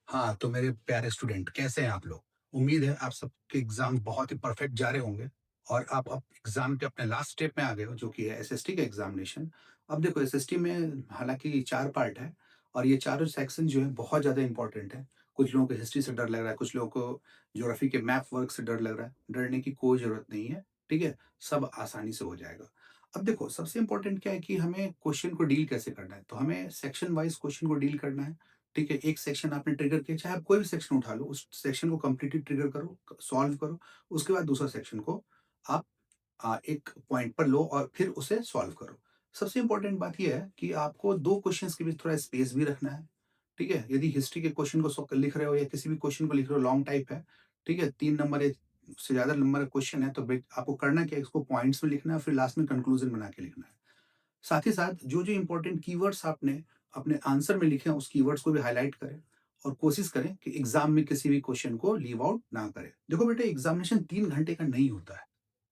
हाँ, तो मेरे प्यारे स्टूडेंट कैसे हैं आप लोग? उम्मीद है आप सबके एग्ज़ाम बहुत ही परफ़ेक्ट जा रहे होंगे और आप अब एग्ज़ाम के अपने लास्ट स्टेप में आ गए हो जो कि है एसएसटी का एग्ज़ामिनेशन। अब देखो एसएसटी में हालाँकि 4 पार्ट है और ये चारों सेक्शन जो है बहुत ज़्यादा इम्पोर्टेंट है। कुछ लोगों को हिस्ट्री से डर लग रहा है, कुछ लोगों को ज्योग्राफ़ी के मैप वर्क से डर लग रहा है। डरने की कोई ज़रूरत नहीं है, ठीक है? सब आसानी से हो जाएगा। अब देखो सबसे इम्पोर्टेंट क्या है कि हमें क्वेश्चन को डील कैसे करना है? तो हमें सेक्शन वाइज़ क्वेश्चन को डील करना है। ठीक है, एक सेक्शन आपने ट्रिगर किया, चाहे आप कोई भी सेक्शन उठा लो, उस सेक्शन को कंप्लीटली ट्रिगर करो, सॉल्व करो, उसके बाद दूसरा सेक्शन को आप एक पॉइंट पर लो और फिर उसे सॉल्व करो। सबसे इम्पोर्टेंट बात ये है कि आपको 2 क्वेश्चन्स के बीच थोड़ा स्पेस भी रखना है, ठीक है? यदि हिस्ट्री के क्वेश्चन को लिख रहे हो या किसी भी क्वेश्चन को लिख रहे हो लॉन्ग टाइप है, ठीक है? 3 नंबर या उससे ज़्यादा नंबर का क्वेश्चन है तो बेट आपको करना क्या है, इसको पॉइंट्स में लिखना है, फिर लास्ट में कंक्लूजन बना के लिखना है। साथ ही साथ जो-जो इम्पोर्टेंट कीवर्ड्स आपने अपने आंसर में लिखे हैं, उस कीवर्ड्स को भी हाइलाइट करें और कोशिश करें कि एग्ज़ाम में किसी भी क्वेश्चन को लीव आउट ना करें। देखो बेटा एग्ज़ामिनेशन 3 घंटे का नहीं होता है।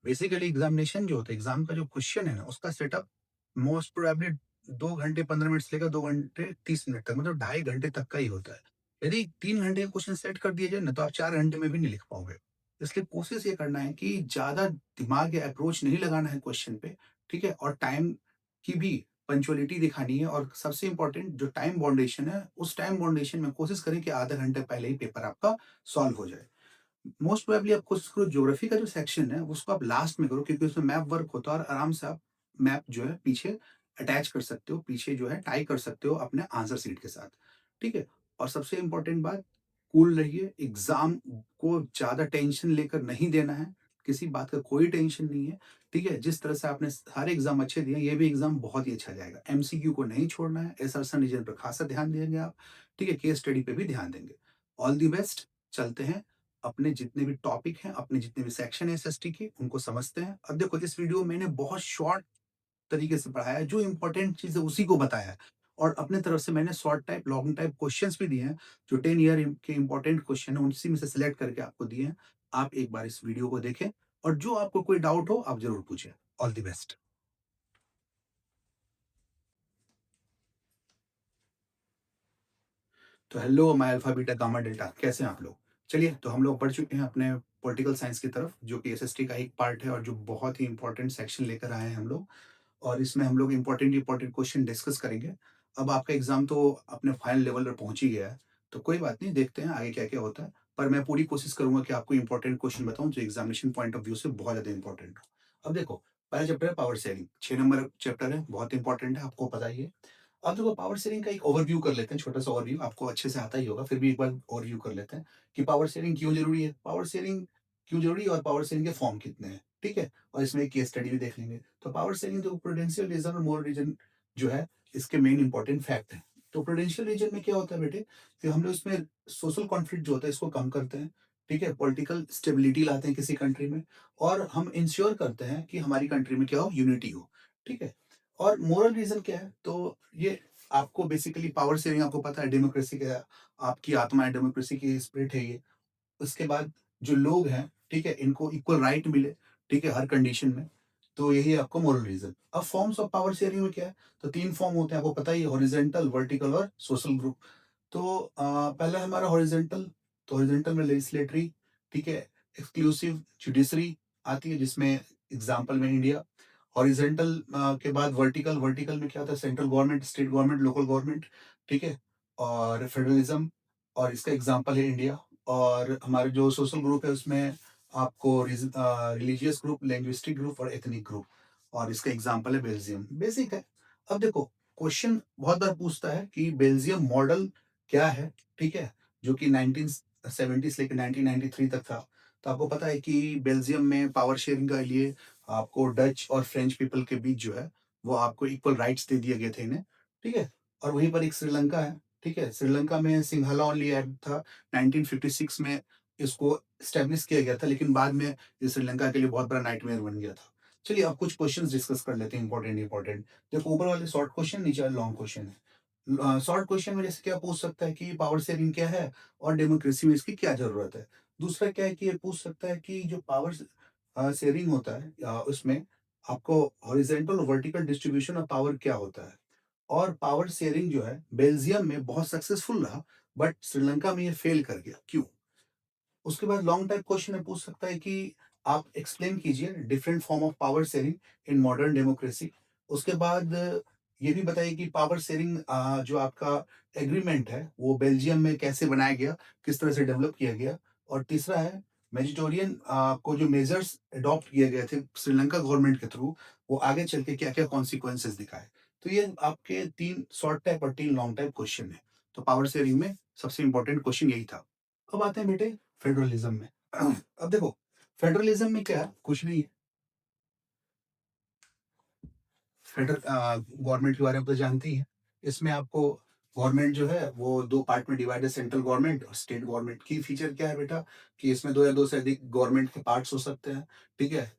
बेसिकली एग्ज़ामिनेशन जो होता है, एग्ज़ाम का जो क्वेश्चन है ना, उसका सेटअप मोस्ट प्रोबेबली 2 घंटे 15 मिनट से लेकर 2 घंटे 30 मिनट तक मतलब ढाई घंटे तक का ही होता है। यदि 3 घंटे का क्वेश्चन सेट कर दिया जाए ना, तो आप 4 घंटे में भी नहीं लिख पाओगे। इसलिए कोशिश ये करना है कि ज़्यादा दिमाग या अप्रोच नहीं लगाना है क्वेश्चन पे, ठीक है? और टाइम की भी पंक्चुअलिटी दिखानी है और सबसे इम्पोर्टेंट जो टाइम बाउंडेशन है, उस टाइम बाउंडेशन में कोशिश करें कि आधा घंटे पहले ही पेपर आपका सॉल्व हो जाए। मोस्ट प्रोबेबली आप कोशिश करो ज्योग्राफी का जो सेक्शन है उसको आप लास्ट में करो क्योंकि उसमें मैप वर्क होता है और आराम से आप मैप जो है पीछे अटैच कर सकते हो, पीछे जो है टाई कर सकते हो अपने आंसर शीट के साथ, ठीक है? और सबसे इम्पोर्टेंट बात, कूल रहिए, एग्ज़ाम को ज़्यादा टेंशन लेकर नहीं देना है, किसी बात का कोई टेंशन नहीं है, ठीक है? जिस तरह से आपने सारे एग्ज़ाम अच्छे दिए, ये भी एग्ज़ाम बहुत ही अच्छा जाएगा। एमसीक्यू को नहीं छोड़ना है, असर्शन रीजन पर खासा ध्यान देंगे आप, ठीक है? केस स्टडी पे भी ध्यान देंगे। ऑल द बेस्ट, चलते हैं अपने जितने भी टॉपिक हैं, अपने जितने भी सेक्शन हैं एसएसटी के, उनको समझते हैं। अब देखो इस वीडियो में मैंने बहुत शॉर्ट तरीके से पढ़ाया है, जो इम्पोर्टेंट चीज़ है उसी को बताया है और अपने तरफ से मैंने short type, long type questions भी दिए हैं, जो 10 ईयर के इम्पोर्टेंट क्वेश्चन हैं, उसी में से सिलेक्ट करके आपको दिए हैं। आप एक बार इस वीडियो को देखें और जो आपको कोई डाउट हो, आप ज़रूर पूछें। All the best. तो hello my alpha, beta, gamma, delta कैसे हैं आप लोग? चलिए तो हम लोग बढ़ चुके हैं अपने पॉलिटिकल साइंस की तरफ, जो कि एसएसटी का एक पार्ट है और जो बहुत ही इम्पोर्टेंट सेक्शन लेकर आए हैं हम लोग। और इसमें हम लोग इम्पोर्टेंट इम्पोर्टेंट क्वेश्चन डिस्कस करेंगे। अब आपका एग्ज़ाम तो अपने फाइनल लेवल पर पहुँच ही गया है, तो कोई बात नहीं, देखते हैं आगे क्या-क्या होता है। पर मैं पूरी कोशिश करूँगा कि आपको इम्पोर्टेंट क्वेश्चन बताऊँ जो एग्ज़ामिनेशन पॉइंट ऑफ व्यू से बहुत ज़्यादा इम्पोर्टेंट हो। अब देखो, पहला चैप्टर है पावर शेयरिंग, 6 नंबर चैप्टर है, बहुत इम्पोर्टेंट है, आपको पता ही है। अब देखो पावर शेयरिंग का एक ओवरव्यू कर लेते हैं, छोटा-सा ओवरव्यू, आपको अच्छे से आता ही होगा, फिर भी एक बार ओवरव्यू कर लेते हैं कि पावर शेयरिंग क्यों ज़रूरी है? पावर शेयरिंग क्यों ज़रूरी है और पावर शेयरिंग के फॉर्म कितने हैं, ठीक है? और इसमें एक केस स्टडी भी देख लेंगे। तो पावर शेयरिंग जो प्रूडेंशियल रीजन और मोरल रीजन जो है, इसके मेन इंपॉर्टेंट फैक्ट हैं। तो प्रूडेंशियल रीजन में क्या होता है बेटे, कि हम लोग इसमें सोशल कॉन्फ्लिक्ट जो होता है इसको कम करते हैं, ठीक है? पॉलिटिकल स्टेबिलिटी लाते हैं किसी कंट्री में और हम इंश्योर करते हैं कि हमारी कंट्री में क्या हो, यूनिटी हो, ठीक है? और मोरल रीजन क्या है, तो ये आपको बेसिकली पावर शेयरिंग आपको पता है डेमोक्रेसी का, आपकी आत्मा है, डेमोक्रेसी की स्पिरिट है ये। उसके बाद जो लोग हैं, ठीक है? इनको इक्वल राइट मिले, ठीक है? हर कंडीशन में। तो यही है आपका मोरल रीज़न। अब फॉर्म्स ऑफ पावर शेयरिंग में क्या है? तो 3 फॉर्म होते हैं, आपको पता ही है, हॉरिज़ॉन्टल, वर्टिकल और सोशल ग्रुप। तो पहला है हमारा हॉरिज़ॉन्टल, तो हॉरिज़ॉन्टल में लेजिस्लेटरी, ठीक है? एक्सक्लूसिव जुडिशरी आती है जिसमें एग्ज़ाम्पल में इंडिया। हॉरिज़ॉन्टल के बाद वर्टिकल, वर्टिकल में क्या होता है, central government, state government, local government, ठीक है? और फेडरलिज़्म, और इसका एग्ज़ाम्पल है इंडिया। और हमारे जो सोशल ग्रुप है उसमें आपको रिलीजियस ग्रुप, लिंग्विस्टिक ग्रुप और एथनिक ग्रुप, और इसका एग्ज़ाम्पल है बेल्जियम। बेसिक है। अब देखो क्वेश्चन बहुत बार पूछता है कि बेल्जियम मॉडल क्या है, ठीक है? जो कि 1970 से लेके 1993 तक था। तो आपको पता है कि बेल्जियम में पावर शेयरिंग के लिए आपको डच और फ्रेंच पीपल के बीच जो है, वो आपको इक्वल राइट्स दे दिए गए थे इन्हें, ठीक है? और वहीं पर एक श्रीलंका है, ठीक है? श्रीलंका में सिंघाला ओनली एक्ट था, 1956 में इसको एस्टेब्लिश किया गया था, लेकिन बाद में ये श्रीलंका के लिए बहुत बड़ा नाइटमेयर बन गया था। चलिए अब कुछ क्वेश्चंस डिस्कस कर लेते हैं इम्पोर्टेंट इम्पोर्टेंट। देखो ऊपर वाले शॉर्ट क्वेश्चन, नीचे वाले लॉन्ग क्वेश्चन है। शॉर्ट क्वेश्चन में जैसे क्या पूछ सकता है कि पावर शेयरिंग क्या है और डेमोक्रेसी में इसकी क्या ज़रूरत है? दूसरा क्या है कि ये पूछ सकता है कि जो पावर शेयरिंग होता है उसमें आपको हॉरिज़ॉन्टल और वर्टिकल डिस्ट्रीब्यूशन ऑफ पावर क्या होता है? और पावर शेयरिंग जो है बेल्जियम में बहुत सक्सेसफुल रहा, बट श्रीलंका में ये फेल कर गया, क्यों? उसके बाद लॉन्ग टाइप क्वेश्चन में पूछ सकता है कि आप एक्सप्लेन कीजिए different form of power sharing in modern democracy. उसके बाद ये भी बताइए कि पावर शेयरिंग जो आपका एग्रीमेंट है वो बेल्जियम में कैसे बनाया गया, किस तरह से डेवलप किया गया। और तीसरा है मेजिटोरियन को जो मेजर्स अडॉप्ट किए गए थे श्रीलंका गवर्नमेंट के थ्रू, वो आगे चल के क्या क्या कॉन्सिक्वेंसेस दिखाए। तो ये आपके तीन शॉर्ट टाइप और तीन लॉन्ग टाइप क्वेश्चन है। तो पावर शेयरिंग में सबसे इंपॉर्टेंट क्वेश्चन यही था। अब आते हैं बेटे फेडरलिज्म में। अब देखो, फेडरलिज्म में क्या है, कुछ नहीं है। फेडरल गवर्नमेंट के बारे में तो जानती ही है। इसमें आपको गवर्नमेंट जो है वो 2 पार्ट में डिवाइड है, सेंट्रल गवर्नमेंट और स्टेट गवर्नमेंट। की फीचर क्या है बेटा कि इसमें 2 या 2 से अधिक गवर्नमेंट के पार्ट्स हो सकते हैं, ठीक है?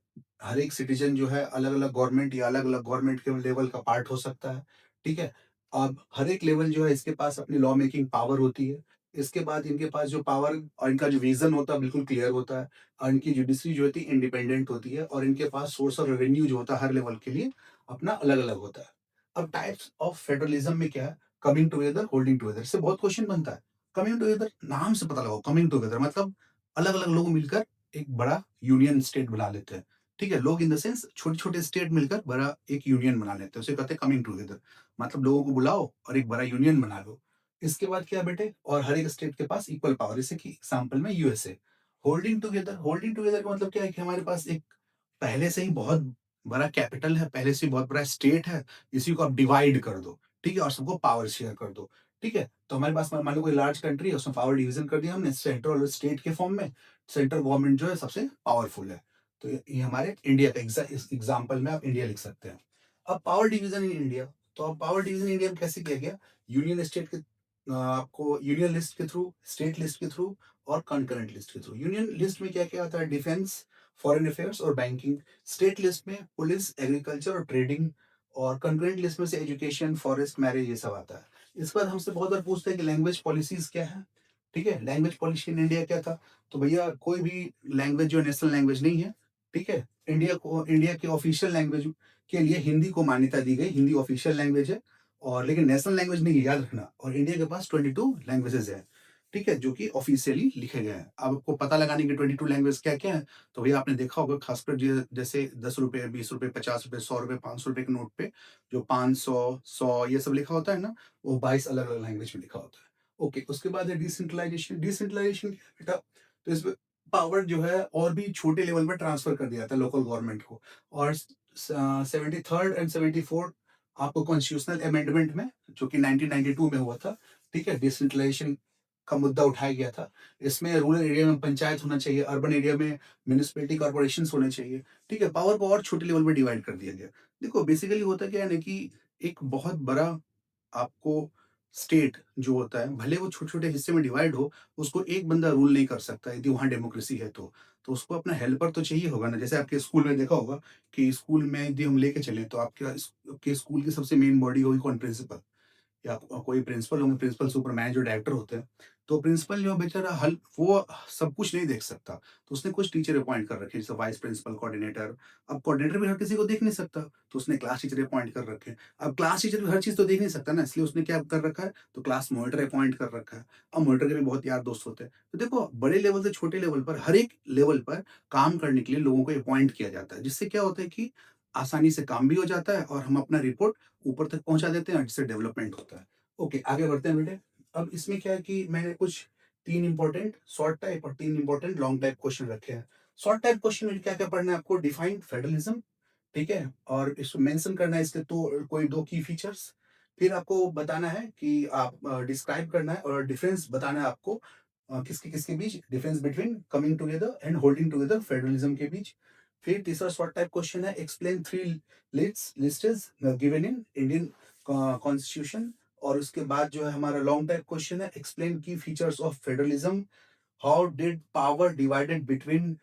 हर एक सिटीज़न जो है अलग-अलग गवर्नमेंट या अलग-अलग गवर्नमेंट के लेवल का पार्ट हो सकता है, ठीक है? अब हर एक लेवल जो है इसके पास अपनी लॉ मेकिंग पावर होती है। इसके बाद इनके पास जो पावर और इनका जो विज़न होता है बिल्कुल क्लियर होता है, और इनकी जुडिशरी जो होती है इंडिपेंडेंट होती है, और इनके पास सोर्स ऑफ रेवेन्यू जो होता है हर लेवल के लिए अपना अलग-अलग होता है। अब टाइप्स ऑफ फेडरलिज्म में क्या है, कमिंग टुगेदर, होल्डिंग टुगेदर, इससे बहुत क्वेश्चन बनता है। कमिंग टुगेदर नाम से पता लगाओ, कमिंग टुगेदर मतलब अलग-अलग लोग मिलकर एक बड़ा यूनियन स्टेट बना लेते हैं। ठीक है? लोग इन द सेंस छोटे-छोटे स्टेट मिलकर बड़ा एक यूनियन बना लेते हैं। उसे कहते हैं कमिंग टुगेदर। मतलब लोगों को बुलाओ और एक बड़ा यूनियन बना लो। इसके बाद क्या बेटे, और हर एक स्टेट के पास इक्वल पावर, जैसे कि एग्जांपल में यूएसए। होल्डिंग टुगेदर का मतलब क्या है कि हमारे पास एक पहले से ही बहुत बड़ा कैपिटल है, पहले से ही बहुत बड़ा स्टेट है, इसी को आप डिवाइड कर दो, ठीक है? और सबको पावर शेयर कर दो, ठीक है? तो हमारे पास मान लो कोई लार्ज कंट्री है, उसमें पावर डिवीज़न कर दिया हमने सेंट्रल और स्टेट के फॉर्म में। सेंट्रल गवर्नमेंट जो है सबसे पावरफुल है। तो ये हमारे इंडिया का इस एग्ज़ाम्पल में आप इंडिया लिख सकते हैं। अब पावर डिवीज़न इन इंडिया, तो अब पावर डिवीज़न इंडिया में कैसे किया गया? यूनियन स्टेट के आपको यूनियन लिस्ट के थ्रू, स्टेट लिस्ट के थ्रू और कंकरेंट लिस्ट के थ्रू। यूनियन लिस्ट में क्या-क्या आता है? डिफेंस, फॉरेन अफेयर्स और बैंकिंग। स्टेट लिस्ट में पुलिस, एग्रीकल्चर और ट्रेडिंग। और कंकरेंट लिस्ट में से एजुकेशन, फॉरेस्ट, मैरिज, ये सब आता है। इसके बाद हमसे बहुत बार पूछते हैं कि लैंग्वेज पॉलिसीज़ क्या है? ठीक है? लैंग्वेज पॉलिसी इन इंडिया क्या था? तो भैया कोई भी लैंग्वेज जो नेशनल लैंग्वेज नहीं है, ठीक है? इंडिया के ऑफिशियल लैंग्वेज के लिए हिंदी को मान्यता दी गई, हिंदी ऑफिशियल लैंग्वेज है, और लेकिन नेशनल लैंग्वेज नहीं है, याद रखना। और इंडिया के पास 22 लैंग्वेजेज़ हैं, ठीक है? जो कि ऑफिशियली लिखे गए हैं। अब आपको पता लगाने की 22 लैंग्वेज क्या-क्या है? तो भैया आपने देखा होगा खासकर जैसे ₹10, ₹20, ₹50, ₹100, ₹500 के नोट पे जो 500, 100 ये सब लिखा होता है ना, वो 22 अलग-अलग लैंग्वेज में लिखा होता है। ओके, उसके बाद है डिसेंट्रलाइजेशन। डिसेंट्रलाइजेशन क्या है बेटा? तो इसमें पावर जो है और भी छोटे लेवल पे ट्रांसफर कर दिया जाता है लोकल गवर्नमेंट को। और 73rd एंड 74th आपको कॉन्स्टिट्यूशनल अमेंडमेंट में, जो कि 1992 में हुआ था, ठीक है? डिसेंट्रलाइजेशन का मुद्दा उठाया गया था। इसमें रूरल एरिया में पंचायत होना चाहिए, अर्बन एरिया में म्युनिसिपैलिटी कॉर्पोरेशंस होने चाहिए, ठीक है? पावर को और छोटे लेवल पे डिवाइड कर दिया गया। देखो बेसिकली होता क्या है ना कि एक बहुत बड़ा आपको स्टेट जो होता है, भले वो छोटे-छोटे हिस्से में डिवाइड हो, उसको एक बंदा रूल नहीं कर सकता यदि वहाँ डेमोक्रेसी है तो। तो उसको अपना हेल्पर तो चाहिए होगा ना, जैसे आपके स्कूल में देखा होगा कि स्कूल में यदि हम लेके चलें तो आपके स्कूल की सबसे मेन बॉडी होगी कौन? प्रिंसिपल। या कोई प्रिंसिपल होंगे, प्रिंसिपल सुपरमैन जो डायरेक्टर होते हैं। तो प्रिंसिपल जो बेचारा हल वो सब कुछ नहीं देख सकता, तो उसने कुछ टीचर अपॉइंट कर रखे हैं, जैसे वाइस प्रिंसिपल, कोऑर्डिनेटर। अब कोऑर्डिनेटर भी हर किसी को देख नहीं सकता, तो उसने क्लास टीचर अपॉइंट कर रखे हैं। अब क्लास टीचर भी हर चीज़ तो देख नहीं सकता ना, इसलिए उसने क्या कर रखा है, तो क्लास मॉनिटर अपॉइंट कर रखा है। अब मॉनिटर के भी बहुत यार दोस्त होते हैं। तो देखो बड़े लेवल से छोटे लेवल पर, हर एक लेवल पर काम करने के लिए लोगों को अपॉइंट किया जाता है, जिससे क्या होता है कि आसानी से काम भी हो जाता है और हम अपना रिपोर्ट ऊपर तक पहुँचा देते हैं, जिससे डेवलपमेंट होता है। ओके, आगे बढ़ते हैं बेटे। अब इसमें क्या है कि मैंने कुछ 3 इम्पोर्टेंट शॉर्ट टाइप और 3 इम्पोर्टेंट लॉन्ग टाइप क्वेश्चन रखे हैं। शॉर्ट टाइप क्वेश्चन में क्या-क्या पढ़ना है आपको? डिफाइन फेडरलिज्म, ठीक है? और इसको मेंशन करना है इसके तो कोई 2 की फीचर्स। फिर आपको बताना है कि आप डिस्क्राइब करना है और डिफरेंस बताना है आपको किसके-किसके बीच, difference between coming together and holding together federalism के बीच। फिर तीसरा शॉर्ट टाइप क्वेश्चन है explain 3 lists given in Indian constitution. और उसके बाद जो है हमारा लॉन्ग टाइप क्वेश्चन है explain key features of federalism, how did power divided between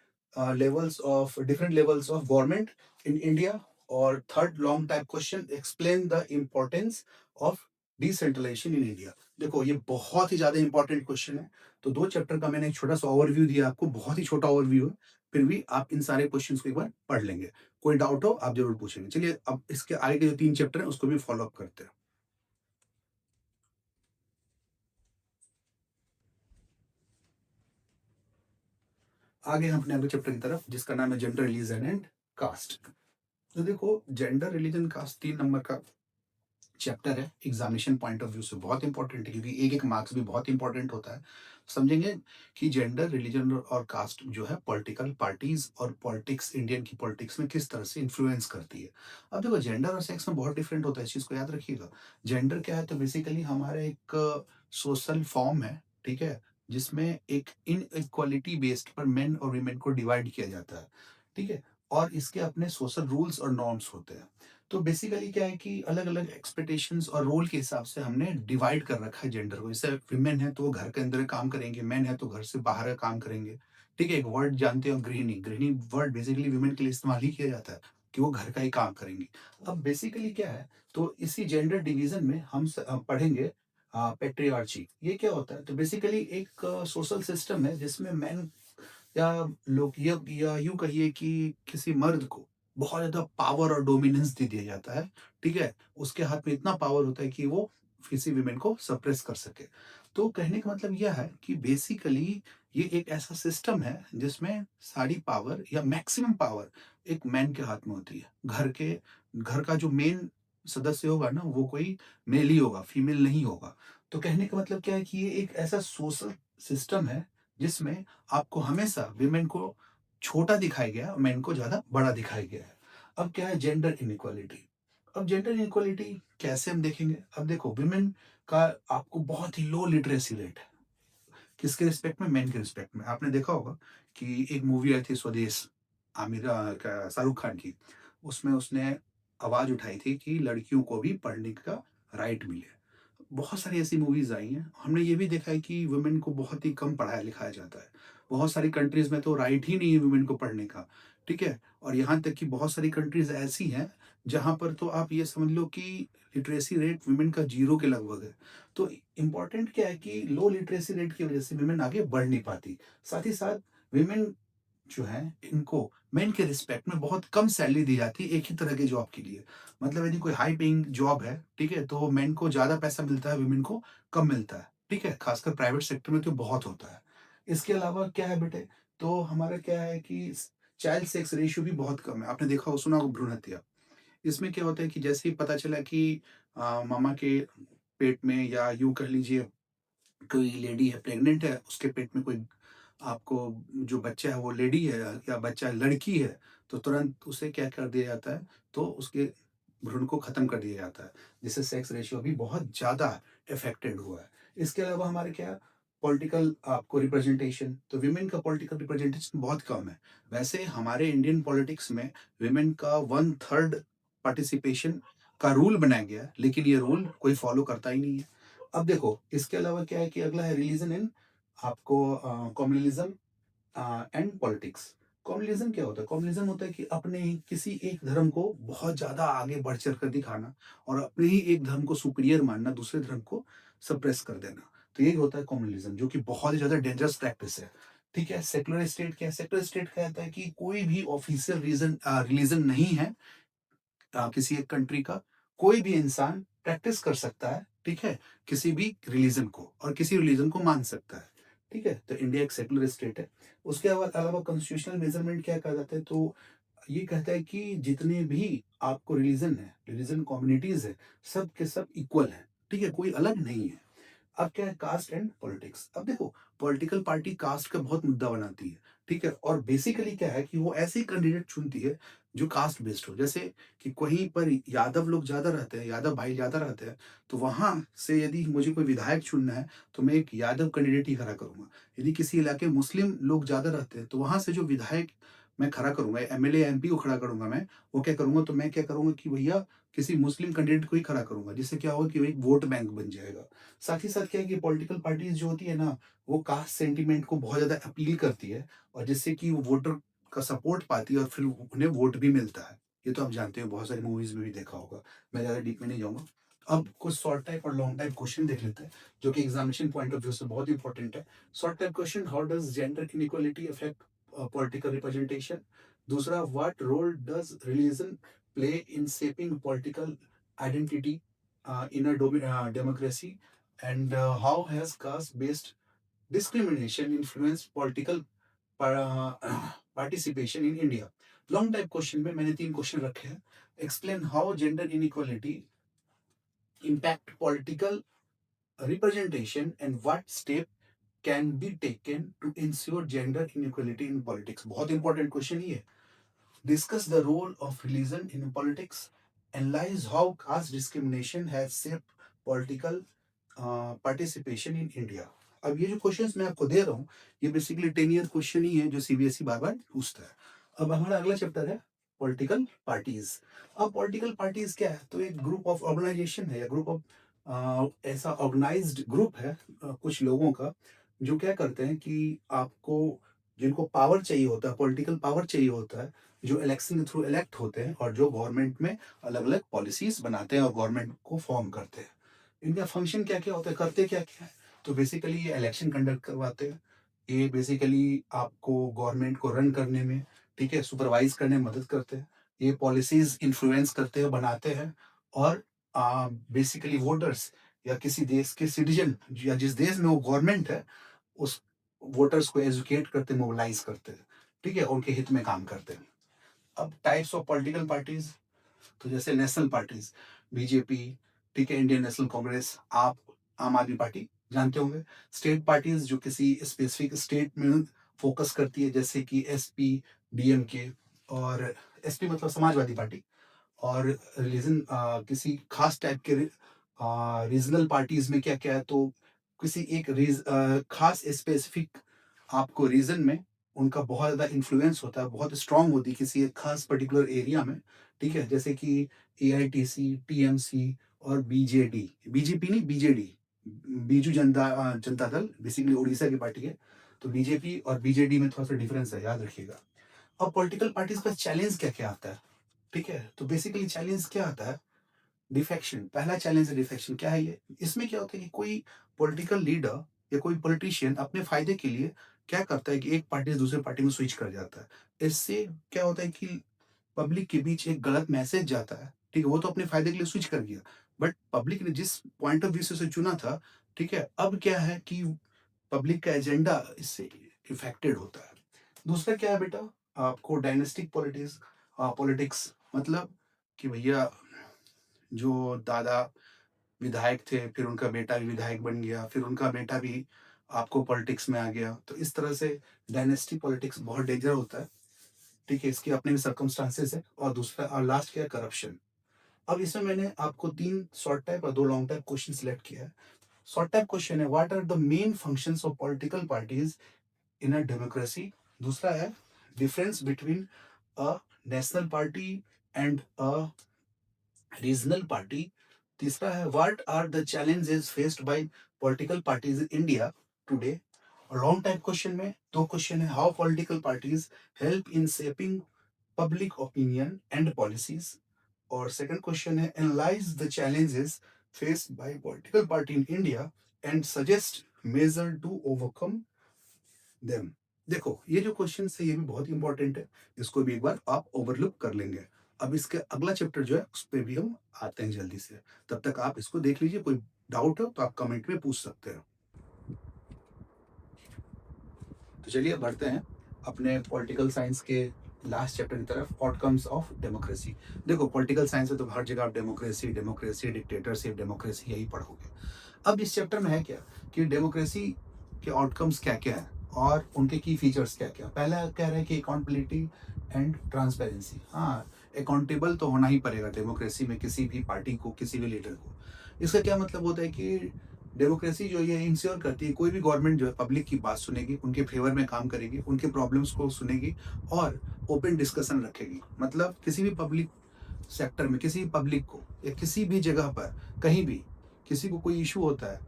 levels of different levels of government in India। और third long type question explain the importance of decentralisation in India. देखो ये बहुत ही ज्यादा important question है। तो 2 chapter का मैंने एक छोटा सा ओवरव्यू दिया आपको, बहुत ही छोटा ओवरव्यू है, फिर भी आप इन सारे क्वेश्चंस को एक बार पढ़ लेंगे। कोई डाउट हो आप जरूर पूछेंगे। चलिए अब इसके आगे के जो 3 चैप्टर हैं उसको भी फॉलो अप करते हैं। आगे हम अपने अगले चैप्टर की तरफ, जिसका नाम है जेंडर, रिलीजन एंड कास्ट। तो देखो, जेंडर, रिलीजन, कास्ट 3 नंबर का चैप्टर है। एग्जामिनेशन पॉइंट ऑफ व्यू से बहुत इंपॉर्टेंट है, क्योंकि एक एक मार्क्स भी बहुत इंपॉर्टेंट होता है। समझेंगे कि जेंडर, रिलीजन और कास्ट जो है पॉलिटिकल पार्टीज और पॉलिटिक्स, इंडियन की पॉलिटिक्स में किस तरह से इन्फ्लुएंस करती है। अब देखो, जेंडर और सेक्स में बहुत डिफरेंट होता है, इस चीज़ को याद रखिएगा। जेंडर क्या है, तो बेसिकली हमारा एक सोशल फॉर्म है, ठीक है, जिसमें एक इन इक्वालिटी बेस्ड पर मेन और वीमेन को डिवाइड किया जाता है, ठीक है, और इसके अपने सोशल रूल्स और नॉर्म्स होते हैं। तो बेसिकली क्या है कि अलग-अलग एक्सपेक्टेशंस और रोल के हिसाब से हमने डिवाइड कर रखा है जेंडर को। जैसे विमेन है तो वो घर के अंदर काम करेंगे, मेन है तो घर से बाहर का काम करेंगे। ठीक है? एक वर्ड जानते हो, गृहिणी। गृहिणी वर्ड बेसिकली विमेन के लिए इस्तेमाल ही किया जाता है कि वो घर का ही काम करेंगी। अब बेसिकली क्या है, तो इसी जेंडर डिवीज़न में हम पढ़ेंगे पैट्रियार्ची। ये क्या होता है? तो बेसिकली एक सोशल सिस्टम है जिसमें मेन या लोग या यूँ कहिए कि किसी मर्द को बहुत ज़्यादा पावर और डोमिनेंस दे दिया जाता है, ठीक है? उसके हाथ में इतना पावर होता है कि वो किसी विमेन को सप्रेस कर सके। तो कहने का मतलब यह है कि बेसिकली ये एक ऐसा सिस्टम है जिसमें सारी पावर या मैक्सिमम पावर एक मैन के हाथ में होती है। घर का जो मेन सदस्य होगा ना, वो कोई मेल ही होगा, फीमेल नहीं होगा। तो कहने का मतलब क्या है कि ये एक ऐसा सोशल सिस्टम है जिसमें आपको हमेशा विमेन को छोटा दिखाया गया है और मेन को ज़्यादा बड़ा दिखाया गया है। अब क्या है जेंडर इनइक्वालिटी। अब जेंडर इनइक्वालिटी कैसे हम देखेंगे? अब देखो, विमेन का आपको बहुत ही लो लिटरेसी रेट है। किसके रिस्पेक्ट में? मेन के रिस्पेक्ट में। आपने देखा होगा कि एक मूवी आई थी स्वदेश, क्या शाहरुख खान की। उसमें उसने आवाज़ उठाई थी कि लड़कियों को भी पढ़ने का राइट मिले। बहुत सारी ऐसी मूवीज़ आई हैं। हमने ये भी देखा है कि वुमेन को बहुत ही कम पढ़ाया-लिखाया जाता है। बहुत सारी कंट्रीज़ में तो राइट ही नहीं है वुमेन को पढ़ने का, ठीक है? और यहाँ तक कि बहुत सारी कंट्रीज़ ऐसी हैं, जहाँ पर तो आप ये समझ लो कि लिटरेसी रेट वुमेन का 0 के लगभग है। तो इम्पोर्टेंट क्या है कि लो लिटरेसी रेट की वज़ह से वुमेन आगे बढ़ नहीं पाती। साथ ही साथ वुमेन जो है, इनको मेन के रिस्पेक्ट में बहुत कम सैलरी दी जाती है एक ही तरह के जॉब के लिए। मतलब यदि कोई हाई पेइंग जॉब है, ठीक है? तो मेन को ज़्यादा पैसा मिलता है, वुमेन को कम मिलता है, ठीक है? खासकर प्राइवेट सेक्टर में तो बहुत होता है। इसके अलावा क्या है बेटे, तो हमारा क्या है कि चाइल्ड सेक्स रेशियो भी बहुत कम है। आपने देखा हो, सुना हो भ्रूण हत्या। इसमें क्या होता है कि जैसे ही पता चला कि मामा के पेट में, या यूँ कह लीजिए कोई लेडी है, प्रेग्नेंट है, उसके पेट में कोई आपको जो बच्चा है वो लेडी है या बच्चा लड़की है, तो तुरंत उसे क्या कर दिया जाता है, तो उसके भ्रूण को खत्म कर दिया जाता है, जिससे सेक्स रेशियो भी बहुत ज़्यादा इफ़ेक्टेड हुआ है। इसके अलावा हमारे क्या पॉलिटिकल आपको रिप्रेजेंटेशन, तो विमेन का पॉलिटिकल रिप्रेजेंटेशन बहुत कम है। वैसे हमारे इंडियन पॉलिटिक्स में विमेन का 1/3 पार्टिसिपेशन का रूल बनाया गया है, लेकिन ये रूल कोई फ़ॉलो करता ही नहीं है। अब देखो, इसके अलावा क्या है कि अगला है रिलीजन इन आपको कम्युनलिज्म एंड पॉलिटिक्स। कम्युनलिज्म क्या होता है? कम्युनलिज्म होता है कि अपने ही किसी एक धर्म को बहुत ज़्यादा आगे बढ़-चढ़ कर दिखाना और अपने ही एक धर्म को सुपीरियर मानना, दूसरे धर्म को सप्रेस कर देना। तो यही होता है कम्युनलिज्म, जो कि बहुत ही ज़्यादा डेंजरस प्रैक्टिस है। ठीक है? सेक्युलर स्टेट क्या है? सेक्युलर स्टेट कहता है कि कोई भी ऑफिशियल रिलीजन नहीं है किसी एक कंट्री का, कोई भी इंसान प्रैक्टिस कर सकता है, ठीक है? किसी भी रिलीजन को, और किसी रिलीजन को मान सकता है, ठीक है? तो इंडिया एक सेक्युलर स्टेट है। उसके अलावा कॉन्स्टिट्यूशनल मेजरमेंट क्या कहा जाता है, तो ये कहता है कि जितने भी आपको रिलीजन है, रिलीजन कम्युनिटीज़ है, सब के सब इक्वल हैं, ठीक है? कोई अलग नहीं है। अब क्या है कास्ट एंड पॉलिटिक्स। अब देखो, पॉलिटिकल पार्टी कास्ट का बहुत मुद्दा बनाती है, ठीक है? और बेसिकली क्या है कि वो ऐसे कैंडिडेट चुनती है जो कास्ट बेस्ड हो। जैसे कि कहीं पर यादव लोग ज़्यादा रहते हैं, यादव भाई ज़्यादा रहते हैं, तो वहाँ से यदि मुझे कोई विधायक चुनना है, तो मैं एक यादव कैंडिडेट ही खड़ा करूँगा। यदि किसी इलाके में मुस्लिम लोग ज़्यादा रहते हैं, तो वहाँ से जो विधायक मैं खड़ा करूँगा, एमएलए, एमपी को खड़ा करूँगा मैं, वो क्या करूँगा, तो मैं क्या करूँगा कि भैया किसी मुस्लिम कैंडिडेट को ही खड़ा करूँगा, जिससे क्या होगा कि वो एक वोट बैंक बन जाएगा। साथ ही साथ क्या है कि पॉलिटिकल पार्टीज़ जो होती है ना, वो कास्ट सेंटिमेंट को बहुत ज़्यादा अपील करती है, और जिससे कि वो वोटर का सपोर्ट पाती है और फिर उन्हें वोट भी मिलता है। ये तो आप जानते हो, बहुत सारी मूवीज़ में भी देखा होगा। मैं ज़्यादा डीप में नहीं जाऊँगा। अब कुछ शॉर्ट टाइप और लॉन्ग टाइप क्वेश्चन देख लेते हैं, जो कि एग्जामिनेशन पॉइंट ऑफ व्यू से बहुत इंपॉर्टेंट है। Short type question, how does gender inequality affect political representation? दूसरा, what role does religion play in shaping political identity in a democracy, and how has caste based discrimination influenced political participation in India. Long type question में मैंने 3 question रखे हैं। Explain how gender inequality impact political representation and what step can be taken to ensure gender inequality in politics. बहुत important question ही है। Discuss the role of religion in politics, analyze how caste discrimination has shaped political participation in India। अब ये जो questions मैं आपको दे रहा हूँ, ये बेसिकली 10 ईयर क्वेश्चन ही है जो सीबीएसई बार बार पूछता है। अब हमारा अगला चैप्टर है पॉलिटिकल पार्टीज। अब पॉलिटिकल पार्टीज क्या है? तो एक ग्रुप ऑफ ऑर्गेनाइजेशन है या ग्रुप ऑफ ऐसा ऑर्गेनाइज्ड ग्रुप है कुछ लोगों का, जो क्या करते हैं कि आपको जिनको पावर चाहिए होता है, पॉलिटिकल पावर चाहिए होता है, जो इलेक्शन के थ्रू इलेक्ट होते हैं और जो गवर्नमेंट में अलग अलग पॉलिसीज बनाते हैं और गवर्नमेंट को फॉर्म करते हैं। इनका फंक्शन क्या क्या होता है, करते क्या क्या है? तो बेसिकली ये इलेक्शन कंडक्ट करवाते हैं। ये बेसिकली आपको गवर्नमेंट को रन करने में, ठीक है, सुपरवाइज करने में मदद करते हैं। ये पॉलिसीज इन्फ्लुएंस करते हैं, बनाते हैं। और बेसिकली वोटर्स या किसी देश के सिटीजन या जिस देश में वो गवर्नमेंट है, उस वोटर्स को एजुकेट करते, मोबिलाइज करते हैं, ठीक है, उनके हित में काम करते हैं। अब टाइप्स ऑफ पॉलिटिकल पार्टीज, तो जैसे नेशनल पार्टीज, बीजेपी, ठीक है, इंडियन नेशनल कांग्रेस, आप आम आदमी पार्टी जानते होंगे। स्टेट पार्टीज जो किसी स्पेसिफिक स्टेट में फोकस करती है, जैसे कि एसपी, डीएमके। और एसपी मतलब समाजवादी पार्टी। और रिलीजन किसी खास टाइप के रीजनल पार्टीज में क्या क्या है, तो किसी एक खास स्पेसिफिक आपको रीजन में उनका बहुत ज़्यादा इन्फ्लुएंस होता है, बहुत स्ट्रांग होती है किसी एक खास पर्टिकुलर एरिया में, ठीक है, जैसे कि एआईटीसी, टीएमसी और बीजेडी, बीजेपी नहीं बीजेडी, बीजू जनता दल बेसिकली उड़ीसा की पार्टी है। तो बीजेपी और बीजेडी में थोड़ा सा डिफरेंस है, याद रखिएगा। अब पॉलिटिकल पार्टीज का चैलेंज क्या क्या आता है, ठीक है, तो बेसिकली चैलेंज क्या आता है? डिफेक्शन। पहला चैलेंज है डिफेक्शन। क्या है ये? इसमें क्या होता है कि कोई पॉलिटिकल लीडर या कोई पॉलिटिशियन अपने फायदे के लिए क्या करता है कि एक पार्टी से दूसरे पार्टी में स्विच कर जाता है। इससे क्या होता है कि पब्लिक के बीच एक गलत मैसेज जाता है, ठीक है, वो तो अपने फायदे के लिए स्विच कर गया, बट पब्लिक ने जिस पॉइंट ऑफ व्यू से उसे चुना था, ठीक है, अब क्या है कि पब्लिक का एजेंडा इससे इफेक्टेड होता है। दूसरा क्या है बेटा? आपको डायनेस्टिक पॉलिटिक्स। पॉलिटिक्स मतलब कि भैया जो दादा विधायक थे, फिर उनका बेटा भी विधायक बन गया, फिर उनका बेटा भी आपको पॉलिटिक्स में आ गया। तो इस तरह से डायनेस्टी पॉलिटिक्स बहुत डेंजर होता है, ठीक है, इसके अपने भी सर्कमस्टांसेस है। और दूसरा और लास्ट क्या है? करप्शन। अब इसमें मैंने आपको 3 शॉर्ट टाइप और 2 लॉन्ग टाइप क्वेश्चन सिलेक्ट किया है। शॉर्ट टाइप क्वेश्चन है, what are the main functions of political parties in a democracy. दूसरा है, difference between a national party and a regional party. तीसरा है, what are the challenges faced by political parties in India today. और long type question में 2 question है, how political parties help in shaping public opinion and policies. और second question है, analyse the challenges faced by political party in India and suggest measure to overcome them. देखो ये जो question है ये भी बहुत इंपॉर्टेंट है, इसको भी एक बार आप ओवरलुक कर लेंगे। अब इसके अगला चैप्टर जो है उस पे भी हम आते हैं जल्दी से। तब तक आप इसको देख लीजिए, कोई डाउट हो तो आप कमेंट में पूछ सकते हैं। तो चलिए बढ़ते हैं अपने पॉलिटिकल साइंस के लास्ट चैप्टर की तरफ, आउटकम्स ऑफ डेमोक्रेसी। देखो पॉलिटिकल साइंस में तो हर जगह आप डेमोक्रेसी डेमोक्रेसी डिक्टेटरशिप डेमोक्रेसी यही पढ़ोगे। अब इस चैप्टर में है क्या कि डेमोक्रेसी के आउटकम्स क्या क्या है और उनके की फीचर्स क्या क्या। पहला कह रहे हैं कि अकाउंटेबिलिटी एंड ट्रांसपेरेंसी। हाँ, अकाउंटेबल तो होना ही पड़ेगा डेमोक्रेसी में, किसी भी पार्टी को, किसी भी लीडर को। इसका क्या मतलब होता है कि डेमोक्रेसी जो ये इंश्योर करती है कोई भी गवर्नमेंट जो है पब्लिक की बात सुनेगी, उनके फेवर में काम करेगी, उनके प्रॉब्लम्स को सुनेगी और ओपन डिस्कशन रखेगी। मतलब किसी भी पब्लिक सेक्टर में किसी भी पब्लिक को या किसी भी जगह पर कहीं भी किसी को कोई इशू होता है,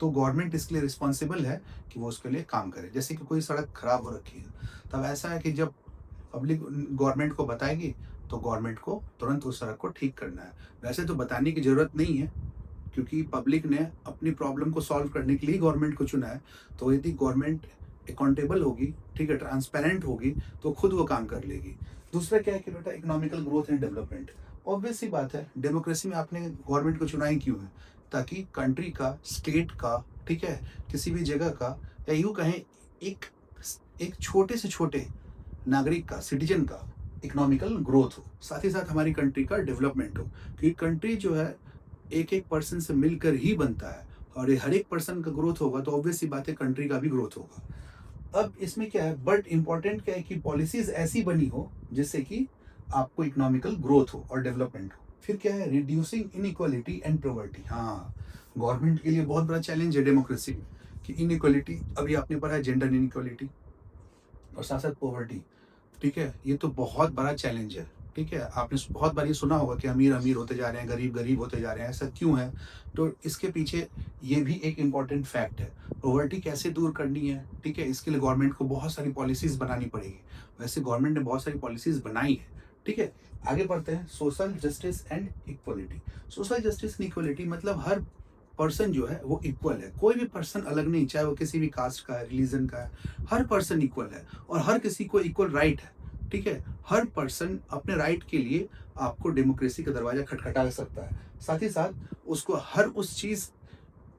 तो गवर्नमेंट इसके लिए रिस्पॉन्सिबल है कि वो उसके लिए काम करे। जैसे कि कोई सड़क खराब हो रखी है, तब ऐसा है कि जब पब्लिक गवर्नमेंट को बताएगी तो गवर्नमेंट को तुरंत उस सड़क को ठीक करना है। वैसे तो बताने की ज़रूरत नहीं है, क्योंकि पब्लिक ने अपनी प्रॉब्लम को सॉल्व करने के लिए गवर्नमेंट को चुना है। तो यदि गवर्नमेंट अकाउंटेबल होगी, ठीक है, ट्रांसपेरेंट होगी, तो खुद वो काम कर लेगी। दूसरा क्या है कि बेटा economical growth and development. Obvious सी बात है, डेमोक्रेसी में आपने गवर्नमेंट को चुना ही क्यों है? ताकि कंट्री का, स्टेट का, ठीक है, किसी भी जगह का, या यूँ कहें एक एक छोटे से छोटे नागरिक का, सिटीजन का इकोनॉमिकल ग्रोथ हो, साथ ही साथ हमारी कंट्री का डेवलपमेंट हो। क्योंकि कंट्री जो है एक-एक पर्सन से मिलकर ही बनता है, और ये हर एक पर्सन का ग्रोथ होगा तो ऑब्वियस सी बात है कंट्री का भी ग्रोथ होगा। अब इसमें क्या है, बट इम्पोर्टेंट क्या है कि पॉलिसीज़ ऐसी बनी हो जिससे कि आपको इकोनॉमिकल ग्रोथ हो और डेवलपमेंट हो। फिर क्या है, रिड्यूसिंग इनइक्वालिटी एंड पॉवर्टी। हाँ, गवर्नमेंट के लिए बहुत बड़ा चैलेंज है डेमोक्रेसी की इनइक्वालिटी। अभी आपने पढ़ा है जेंडर इनइक्वालिटी और साथ-साथ पॉवर्टी। ठीक है? ये तो बहुत बड़ा चैलेंज है, ठीक है? आपने बहुत बार ये सुना होगा कि अमीर-अमीर होते जा रहे हैं, गरीब-गरीब होते जा रहे हैं, ऐसा क्यों है? तो इसके पीछे ये भी एक इम्पोर्टेंट फैक्ट है। पॉवर्टी कैसे दूर करनी है, ठीक है? इसके लिए गवर्नमेंट को बहुत सारी पॉलिसीज़ बनानी पड़ेगी। वैसे गवर्नमेंट ने बहुत सारी पॉलिसीज़ बनाई है, ठीक है? आगे बढ़ते हैं, social justice and equality. Social justice and equality मतलब हर पर्सन जो है वो इक्वल है। कोई भी पर्सन अलग नहीं, चाहे वो किसी भी कास्ट का है, रिलीजन का है, हर पर्सन इक्वल है और हर किसी को इक्वल राइट है। ठीक है? हर पर्सन अपने राइट के लिए आपको डेमोक्रेसी का दरवाज़ा खटखटा सकता है। साथ ही साथ उसको हर उस चीज़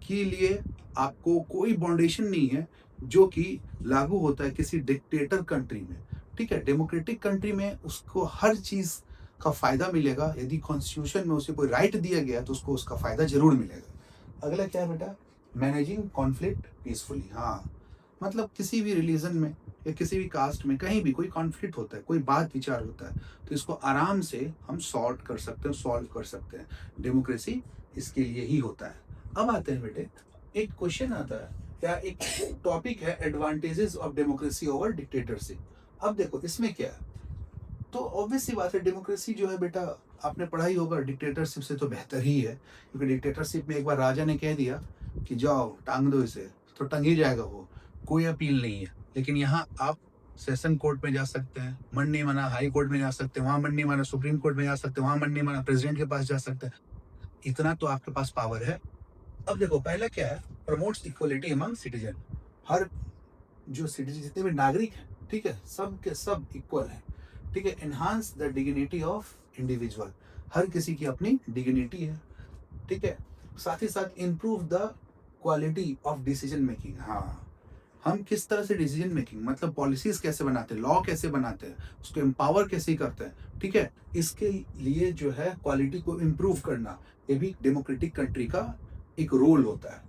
के लिए आपको कोई बाउंडेशन नहीं है जो कि लागू होता है किसी डिक्टेटर कंट्री में। ठीक है? डेमोक्रेटिक कंट्री में उसको हर चीज़ का फ़ायदा मिलेगा। यदि कॉन्स्टिट्यूशन में उसे कोई राइट दिया गया है तो उसको उसका फ़ायदा ज़रूर मिलेगा। अगला क्या है बेटा? Managing conflict peacefully. हाँ, मतलब किसी भी रिलीजन में या किसी भी कास्ट में कहीं भी कोई कॉन्फ्लिक्ट होता है, कोई बात विचार होता है, तो इसको आराम से हम सॉर्ट कर सकते हैं, सॉल्व कर सकते हैं। डेमोक्रेसी इसके लिए ही होता है। अब आते हैं बेटे, एक क्वेश्चन आता है, क्या एक टॉपिक है advantages of democracy over dictatorship. अब देखो इसमें क्या है, तो ऑब्वियस सी बात है डेमोक्रेसी जो है बेटा, आपने पढ़ा ही होगा, डिक्टेटरशिप से तो बेहतर ही है। क्योंकि डिक्टेटरशिप में एक बार राजा ने कह दिया कि जाओ टांग दो इसे, तो टंग ही जाएगा वो, कोई अपील नहीं है। लेकिन यहाँ आप सेशन कोर्ट में जा सकते हैं, मन नहीं माना हाई कोर्ट में जा सकते हैं, वहाँ मन नहीं माना सुप्रीम कोर्ट में जा सकते हैं, वहाँ मन नहीं माना प्रेसिडेंट के पास जा सकते हैं। इतना तो आपके पास पावर है। अब देखो पहला क्या है, प्रमोट्स इक्वलिटी अमंग सिटीजन। हर जो सिटीजन, जितने भी नागरिक हैं, ठीक है, सब के सब इक्वल हैं। ठीक है? Enhance the dignity of individual. हर किसी की अपनी डिग्निटी है। ठीक है? साथ ही साथ improve the quality of decision making. हाँ, हम किस तरह से डिसीजन मेकिंग मतलब पॉलिसीज कैसे बनाते हैं, लॉ कैसे बनाते हैं, उसको एम्पावर कैसे करते हैं, ठीक है, इसके लिए जो है क्वालिटी को इम्प्रूव करना, ये भी डेमोक्रेटिक कंट्री का एक रोल होता है।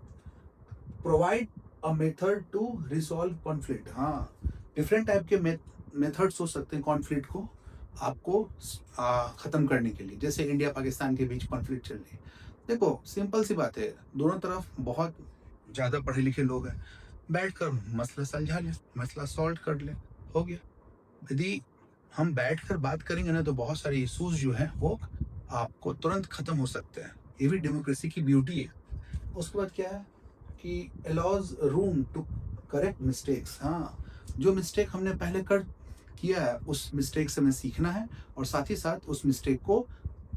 Provide a method to resolve conflict. हाँ, डिफरेंट टाइप के मेथड्स हो सकते हैं कॉन्फ्लिक्ट को आपको ख़त्म करने के लिए। जैसे इंडिया पाकिस्तान के बीच कॉन्फ्लिक्ट चल रही है, देखो सिंपल सी बात है, दोनों तरफ बहुत ज़्यादा पढ़े लिखे लोग हैं, बैठकर मसला सुलझा लें, मसला सॉल्व कर लें, हो गया। यदि हम बैठकर बात करेंगे ना तो बहुत सारे इश्यूज जो हैं वो आपको तुरंत ख़त्म हो सकते हैं। ये भी डेमोक्रेसी की ब्यूटी है। उसके बाद क्या है कि allows room to correct mistakes. हाँ, जो मिस्टेक हमने पहले कर किया है उस मिस्टेक से हमें सीखना है और साथ ही साथ उस मिस्टेक को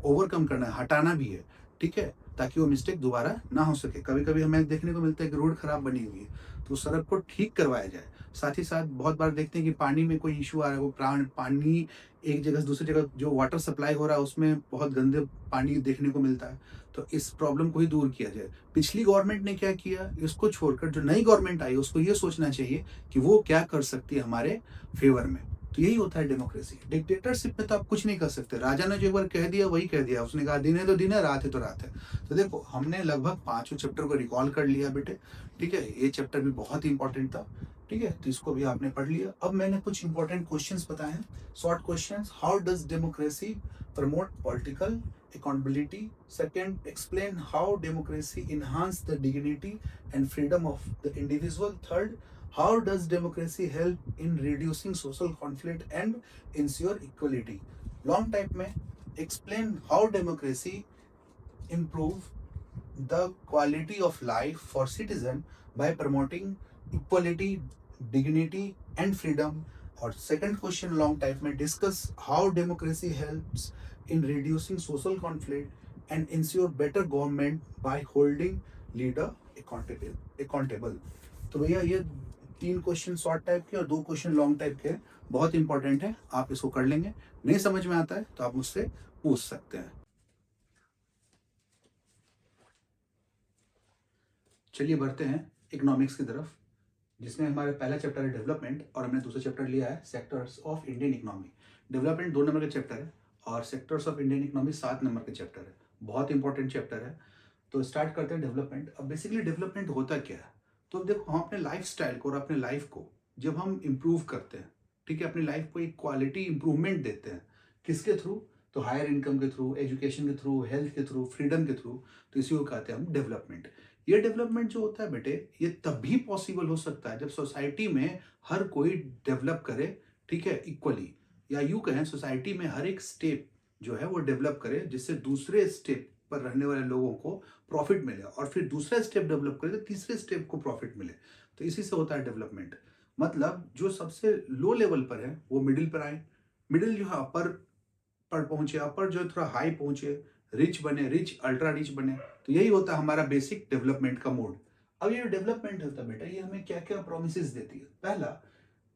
ओवरकम करना है, हटाना भी है, ठीक है? ताकि वो मिस्टेक दोबारा ना हो सके। कभी-कभी हमें देखने को मिलता है कि रोड खराब बनी हुई है, तो उस सड़क को ठीक करवाया जाए। साथ ही साथ बहुत बार देखते हैं कि पानी में कोई इश्यू आ रहा है, वो पानी एक जगह से दूसरी जगह जो वाटर सप्लाई हो रहा है उसमें बहुत गंदे पानी देखने को मिलता है, तो इस प्रॉब्लम को ही दूर किया जाए। पिछली गवर्नमेंट ने क्या किया, इसको छोड़कर जो नई गवर्नमेंट आई उसको ये सोचना चाहिए कि वो क्या कर सकती है हमारे फेवर में। तो यही होता है डेमोक्रेसी। डिक्टेटरशिप में तो आप कुछ नहीं कर सकते। राजा ने जो एक बार कह दिया वही कह दिया। उसने कहा दिन है तो दिन है, रात है तो रात है। तो देखो हमने लगभग पाँचों चैप्टर को रिकॉल कर लिया बेटे। ठीक है? ये चैप्टर भी बहुत ही इंपॉर्टेंट था। ठीक है? तो इसको भी आपने पढ़ लिया। अब मैंने कुछ इंपॉर्टेंट क्वेश्चंस बताए हैं। Short questions. How does democracy promote political accountability? Second, explain how democracy enhance the dignity and freedom of the individual. Third, how does democracy help in reducing social conflict and ensure equality? Long type में explain how democracy improve the quality of life for citizen by promoting equality, dignity and freedom. और second question long type में discuss how democracy helps in reducing social conflict and ensure better government by holding leader accountable. तो भैया ये 3 question short type के और 2 question long type के बहुत important है, आप इसको कर लेंगे। नहीं समझ में आता है तो आप मुझसे पूछ सकते हैं। चलिए बढ़ते हैं इकोनॉमिक्स की तरफ। जिसमें हमारा पहला चैप्टर है डेवलपमेंट और हमने दूसरा चैप्टर लिया है sectors of Indian economy. Development 2 number का चैप्टर है और sectors of Indian economy 7 number का चैप्टर है। बहुत इंपॉर्टेंट चैप्टर है। तो स्टार्ट करते हैं डेवलपमेंट। अब बेसिकली डेवलपमेंट होता क्या है? तो अब देखो हम अपने लाइफ़स्टाइल को और अपने लाइफ़ को जब हम इम्प्रूव करते हैं, ठीक है? अपनी लाइफ़ को एक क्वालिटी इम्प्रूवमेंट देते हैं। किसके थ्रू? तो हायर इनकम के थ्रू, एजुकेशन के थ्रू, हेल्थ के थ्रू, फ्रीडम के थ्रू। तो इसी को कहते हैं हम डेवलपमेंट। ये डेवलपमेंट जो होता है बेटे, ये तभी पॉसिबल हो सकता है जब सोसाइटी में हर कोई डेवलप करे, ठीक है? इक्वली, या यूँ कहें सोसाइटी में हर एक स्टेप जो है वो डेवलप करे, जिससे दूसरे स्टेप पर रहने वाले लोगों को प्रॉफिट मिले और फिर दूसरा स्टेप डेवलप करे तो तीसरे स्टेप को प्रॉफिट मिले। तो इसी से होता है डेवलपमेंट। मतलब जो सबसे लो लेवल पर है वो मिडिल पर आए, मिडिल जो है अपर पर पहुंचे, अपर जो है थोड़ा हाई पहुंचे, रिच बने, रिच अल्ट्रा रिच बने। तो यही होता है हमारा बेसिक डेवलपमेंट का मोड। अब ये जो डेवलपमेंट होता है बेटा, ये हमें क्या क्या प्रोमिस देती है? पहला,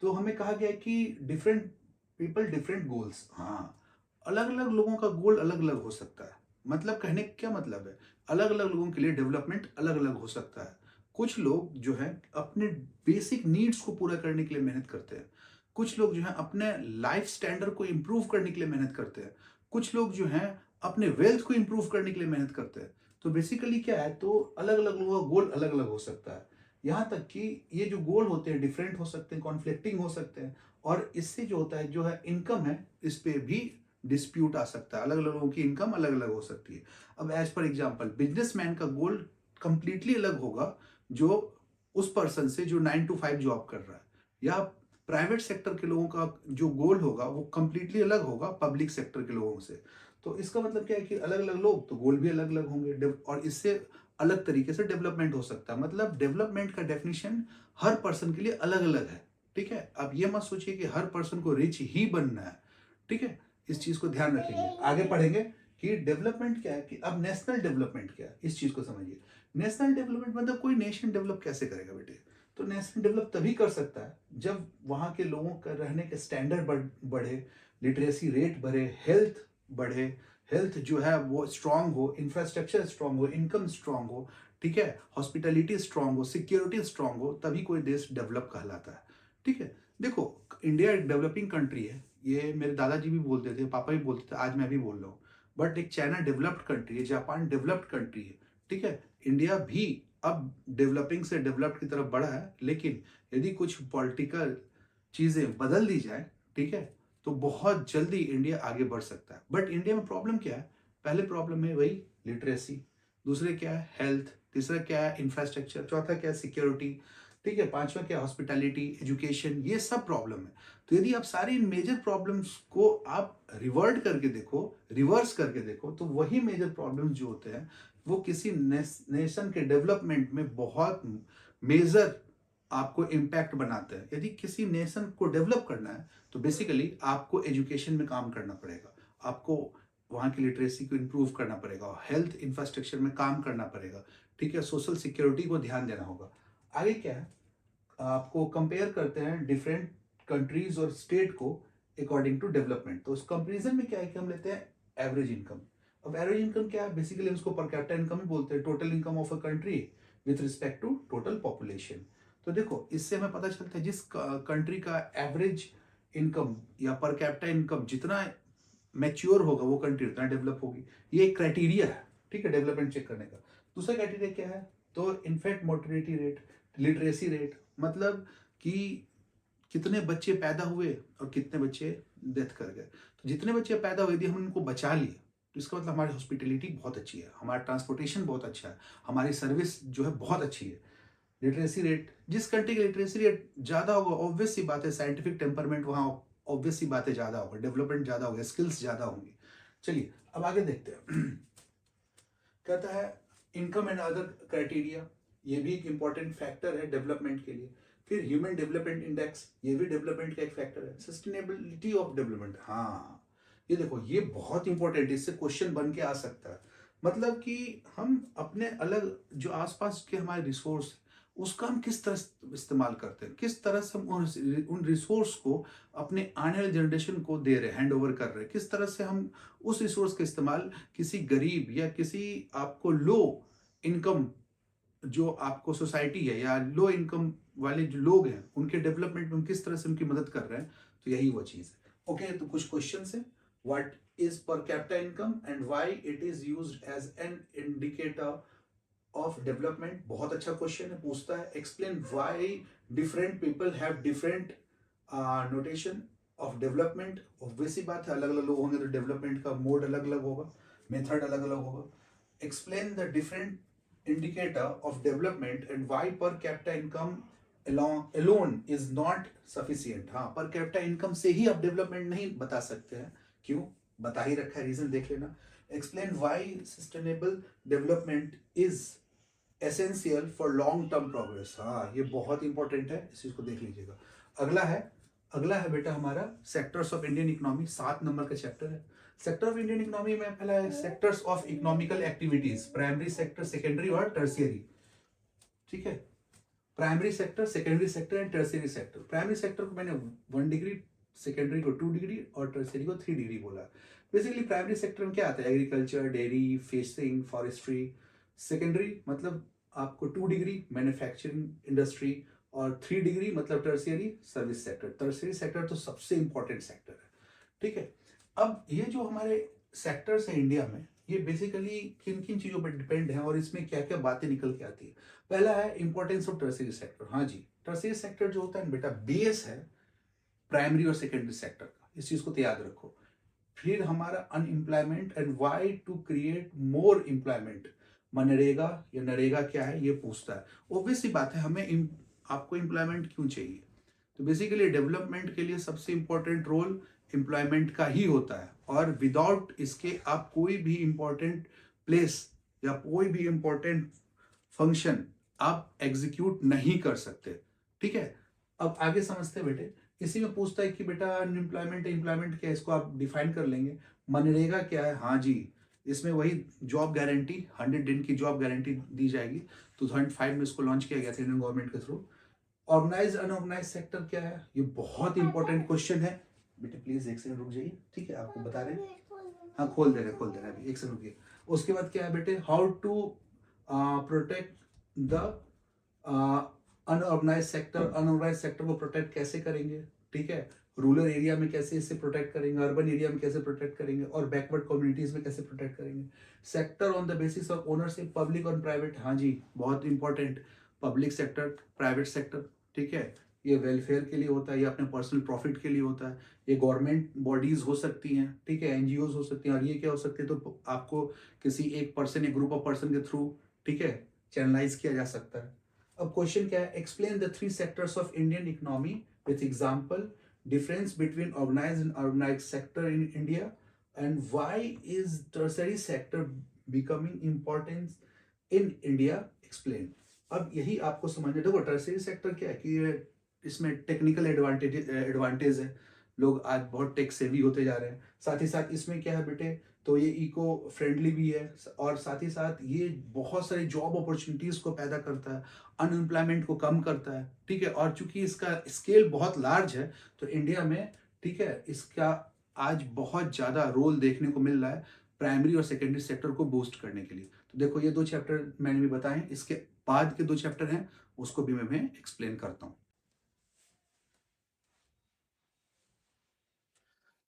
तो हमें कहा गया है कि डिफरेंट पीपल डिफरेंट गोल्स। हाँ, अलग अलग लोगों का गोल अलग अलग हो सकता है। मतलब कहने का क्या मतलब है? अलग अलग लोगों के लिए डेवलपमेंट अलग अलग हो सकता है। कुछ लोग जो है अपने बेसिक नीड्स को पूरा करने के लिए मेहनत करते हैं। कुछ लोग जो है अपने लाइफ स्टैंडर्ड को इम्प्रूव करने के लिए मेहनत करते हैं। कुछ लोग जो हैं अपने वेल्थ को इम्प्रूव करने के लिए मेहनत करते हैं। तो बेसिकली क्या है, तो अलग अलग लोगों का गोल अलग अलग हो सकता है। यहाँ तक कि ये जो गोल होते हैं डिफरेंट हो सकते हैं, कॉन्फ्लिक्टिंग हो सकते हैं। और इससे जो होता है, जो है इनकम है, इस पे भी डिस्प्यूट आ सकता है। अलग अलग लोगों की इनकम अलग अलग हो सकती है। अब एज पर एग्जाम्पल, बिजनेसमैन का गोल कंप्लीटली अलग होगा जो उस पर्सन से जो 9 to 5 जॉब कर रहा है, या प्राइवेट सेक्टर के लोगों का जो गोल होगा वो कंप्लीटली अलग होगा पब्लिक सेक्टर के लोगों से। तो इसका मतलब क्या है कि अलग अलग लोग तो गोल भी अलग अलग होंगे, और इससे अलग तरीके से डेवलपमेंट हो सकता है। मतलब डेवलपमेंट का डेफिनेशन हर पर्सन के लिए अलग अलग है, ठीक है? अब ये मत सोचिए कि हर पर्सन को रिच ही बनना है, ठीक है? इस चीज को ध्यान रखेंगे, आगे पढ़ेंगे कि डेवलपमेंट क्या है। कि अब नेशनल डेवलपमेंट क्या है, इस चीज को समझिए। नेशनल डेवलपमेंट मतलब कोई नेशन डेवलप कैसे करेगा बेटे? तो नेशन डेवलप तभी कर सकता है जब वहाँ के लोगों का रहने के स्टैंडर्ड बढ़े, लिटरेसी रेट बढ़े, हेल्थ बढ़े, हेल्थ जो है वो स्ट्रांग हो, इंफ्रास्ट्रक्चर स्ट्रांग हो, इनकम स्ट्रांग हो, ठीक है? हॉस्पिटैलिटी स्ट्रांग हो, सिक्योरिटी स्ट्रांग हो, तभी कोई देश डेवलप कहलाता है, ठीक है? देखो, इंडिया एक डेवलपिंग कंट्री है। ये मेरे दादाजी भी बोलते थे, पापा भी बोलते थे, आज मैं भी बोल रहा हूँ। बट एक चाइना डेवलप्ड कंट्री है, जापान डेवलप्ड कंट्री है, ठीक है? इंडिया भी अब डेवलपिंग से डेवलप्ड की तरफ बढ़ा है, लेकिन यदि कुछ पॉलिटिकल चीजें बदल दी जाए, ठीक है, तो बहुत जल्दी इंडिया आगे बढ़ सकता है। बट इंडिया में प्रॉब्लम क्या है? पहले प्रॉब्लम है वही लिटरेसी, दूसरे क्या है हेल्थ, तीसरा क्या है इंफ्रास्ट्रक्चर, चौथा क्या है सिक्योरिटी, ठीक है, पांचवा क्या हॉस्पिटैलिटी, एजुकेशन, ये सब प्रॉब्लम है। तो यदि आप सारी इन मेजर प्रॉब्लम्स को आप रिवर्ट करके देखो, रिवर्स करके देखो, तो वही मेजर प्रॉब्लम्स जो होते हैं वो किसी नेशन के डेवलपमेंट में बहुत मेजर आपको इम्पैक्ट बनाते हैं। यदि किसी नेशन को डेवलप करना है तो बेसिकली आपको एजुकेशन में काम करना पड़ेगा, आपको वहाँ की लिटरेसी को इम्प्रूव करना पड़ेगा, हेल्थ इंफ्रास्ट्रक्चर में काम करना पड़ेगा, ठीक है, सोशल सिक्योरिटी को ध्यान देना होगा। आगे क्या है, आपको कंपेयर करते हैं डिफरेंट कंट्रीज और स्टेट को अकॉर्डिंग टू डेवलपमेंट। तो उस कंपेरिजन में क्या है कि हम लेते हैं एवरेज इनकम। अब एवरेज इनकम क्या है? बेसिकली उसको पर कैपिटा इनकम ही बोलते हैं, total income of a country with respect to total population. तो देखो, इससे हमें पता चलता है जिस कंट्री का एवरेज इनकम या पर कैपिटा इनकम जितना मैच्योर होगा वो कंट्री उतना डेवलप होगी। ये एक क्राइटेरिया है, ठीक है, डेवलपमेंट चेक करने का। दूसरा क्राइटेरिया क्या है? तो in fact mortality rate, literacy rate, मतलब कि कितने बच्चे पैदा हुए और कितने बच्चे डेथ कर गए। तो जितने बच्चे पैदा हुए यदि हम उनको बचा लिए तो इसका मतलब हमारी हॉस्पिटलिटी बहुत अच्छी है, हमारा ट्रांसपोर्टेशन बहुत अच्छा है, हमारी सर्विस जो है बहुत अच्छी है। लिटरेसी रेट, जिस कंट्री की लिटरेसी रेट ज़्यादा होगा, ऑब्वियस सी बात है, साइंटिफिक टेम्परमेंट वहाँ ऑब्वियस सी बातें ज़्यादा होगा, डेवलपमेंट ज़्यादा होगा, स्किल्स ज़्यादा होंगी। चलिए अब आगे देखते हैं। कहता है इनकम एंड अदर क्राइटेरिया, ये भी एक इंपॉर्टेंट फैक्टर है डेवलपमेंट के लिए। फिर ह्यूमन डेवलपमेंट इंडेक्स, ये भी डेवलपमेंट का एक फैक्टर है। सस्टेनेबिलिटी ऑफ डेवलपमेंट, हाँ, ये देखो ये बहुत इंपॉर्टेंट है, इससे क्वेश्चन बन के आ सकता है। मतलब कि हम अपने अलग जो आसपास के हमारे रिसोर्स, उसका हम किस तरह इस्तेमाल करते हैं, किस तरह से हम उन रिसोर्स को अपने आने वाले जनरेशन को दे रहे हैं, हैंड ओवर कर रहे हैं, किस तरह से हम उस रिसोर्स का इस्तेमाल किसी गरीब या किसी आपको लो इनकम जो आपको सोसाइटी है या लो इनकम वाले जो लोग हैं, उनके डेवलपमेंट में हम किस तरह से उनकी मदद कर रहे हैं, तो यही वो चीज़ है। ओके, तो कुछ क्वेश्चंस हैं। What is per capita income and why it is used as an indicator of development? बहुत अच्छा क्वेश्चन है, पूछता है explain why different people have different notation of development. Obvious सी बात है, अलग अलग लोग होंगे तो डेवलपमेंट का मोड अलग अलग होगा, मेथड अलग अलग होगा। Explain the different indicator of development and why per capita income alone is not sufficient। हाँ, पर कैपिटा इनकम से ही आप डेवलपमेंट नहीं बता सकते हैं। क्यों? बता ही रखा है, रीजन देख लेना। Explain why sustainable development is essential for long term progress. हाँ, ये बहुत इंपॉर्टेंट है, इस चीज को देख लीजिएगा। अगला है अगला है बेटा हमारा sectors of Indian economy, 7 number का चैप्टर है। सेक्टर ऑफ इंडियन इकोनॉमी में पहला है sectors of economical activities, primary sector, secondary और टर्शियरी। ठीक है, primary sector, secondary sector and tertiary sector. Primary sector को मैंने 1 डिग्री, सेकेंडरी को 2 डिग्री और टर्शियरी को 3 डिग्री बोला। बेसिकली प्राइमरी सेक्टर में क्या आता है? Agriculture, dairy, fishing, forestry. Secondary मतलब आपको 2 डिग्री मैन्युफैक्चरिंग इंडस्ट्री, और 3 डिग्री मतलब tertiary service sector. Tertiary sector तो सबसे इंपॉर्टेंट सेक्टर है। ठीक है, अब ये जो हमारे सेक्टर्स हैं इंडिया में, ये बेसिकली किन किन चीज़ों पर डिपेंड है और इसमें क्या क्या बातें निकल के आती है। पहला है इंपॉर्टेंस ऑफ टर्शियरी सेक्टर। हाँ जी, टर्शियरी सेक्टर जो होता है ना बेटा, बेस है प्राइमरी और सेकेंडरी सेक्टर का, इस चीज़ को तो याद रखो। फिर हमारा unemployment and why to create more employment. मनरेगा या नरेगा क्या है, ये पूछता है। ऑब्वियस सी बात है, आपको एम्प्लॉयमेंट क्यों चाहिए? तो बेसिकली डेवलपमेंट के लिए सबसे इंपॉर्टेंट रोल एम्प्लॉयमेंट का ही होता है, और विदाउट इसके आप कोई भी इंपॉर्टेंट प्लेस या कोई भी इंपॉर्टेंट फंक्शन आप एग्जीक्यूट नहीं कर सकते। ठीक है, अब आगे समझते हैं बेटे। इसी में पूछता है कि बेटा अनएम्प्लॉयमेंट एम्प्लॉयमेंट क्या है, इसको आप डिफाइन कर लेंगे। मनरेगा क्या है? हाँ जी, इसमें वही जॉब गारंटी, 100 दिन की जॉब गारंटी दी जाएगी। 2005 में इसको लॉन्च किया गया था इंडियन गवर्नमेंट के थ्रू। ऑर्गेनाइज अनऑर्गेनाइज सेक्टर क्या है? ये बहुत इंपॉर्टेंट क्वेश्चन है बेटे, प्लीज एक सेकंड रुक जाइए। ठीक है, आपको बता रहे हैं। हाँ, खोल दे रहे अभी, एक सेकंड रुकिए। उसके बाद क्या है बेटे, how to protect the unorganise sector. Unorganise sector को प्रोटेक्ट कैसे करेंगे? ठीक है, रूरल एरिया में कैसे इसे प्रोटेक्ट करेंगे, अर्बन एरिया में कैसे प्रोटेक्ट करेंगे, और बैकवर्ड कम्युनिटीज में कैसे प्रोटेक्ट करेंगे। Sector on the basis of ownership, public और प्राइवेट। हाँ जी, बहुत important. Public sector, private sector. ठीक है, ये वेलफेयर के लिए होता है, ये अपने पर्सनल प्रॉफिट के लिए होता है। ये गवर्नमेंट बॉडीज हो सकती हैं, ठीक है, एनजीओज हो सकती हैं, और ये क्या हो सकती है, तो आपको किसी एक पर्सन या ग्रुप ऑफ पर्सन के थ्रू, ठीक है, चैनलाइज किया जा सकता है। अब क्वेश्चन क्या है, explain the 3 sectors of Indian economy with example, difference between organised and unorganised sector in India, and why is tertiary sector becoming important in India, explain. अब यही आपको समझना। देखो, टर्शरी सेक्टर क्या है कि इसमें टेक्निकल एडवांटेज है, लोग आज बहुत टेक सेवी होते जा रहे हैं। साथ ही साथ इसमें क्या है बेटे, तो ये इको फ्रेंडली भी है, और साथ ही साथ ये बहुत सारी जॉब अपॉर्चुनिटीज को पैदा करता है, अनएम्प्लॉयमेंट को कम करता है। ठीक है, और चूंकि इसका स्केल बहुत लार्ज है, तो इंडिया में, ठीक है, इसका आज बहुत ज्यादा रोल देखने को मिल रहा है प्राइमरी और सेकेंडरी सेक्टर को बूस्ट करने के लिए। तो देखो, ये 2 चैप्टर मैंने भी बताए, इसके बाद के 2 चैप्टर हैं, उसको भी मैं एक्सप्लेन करता हूँ।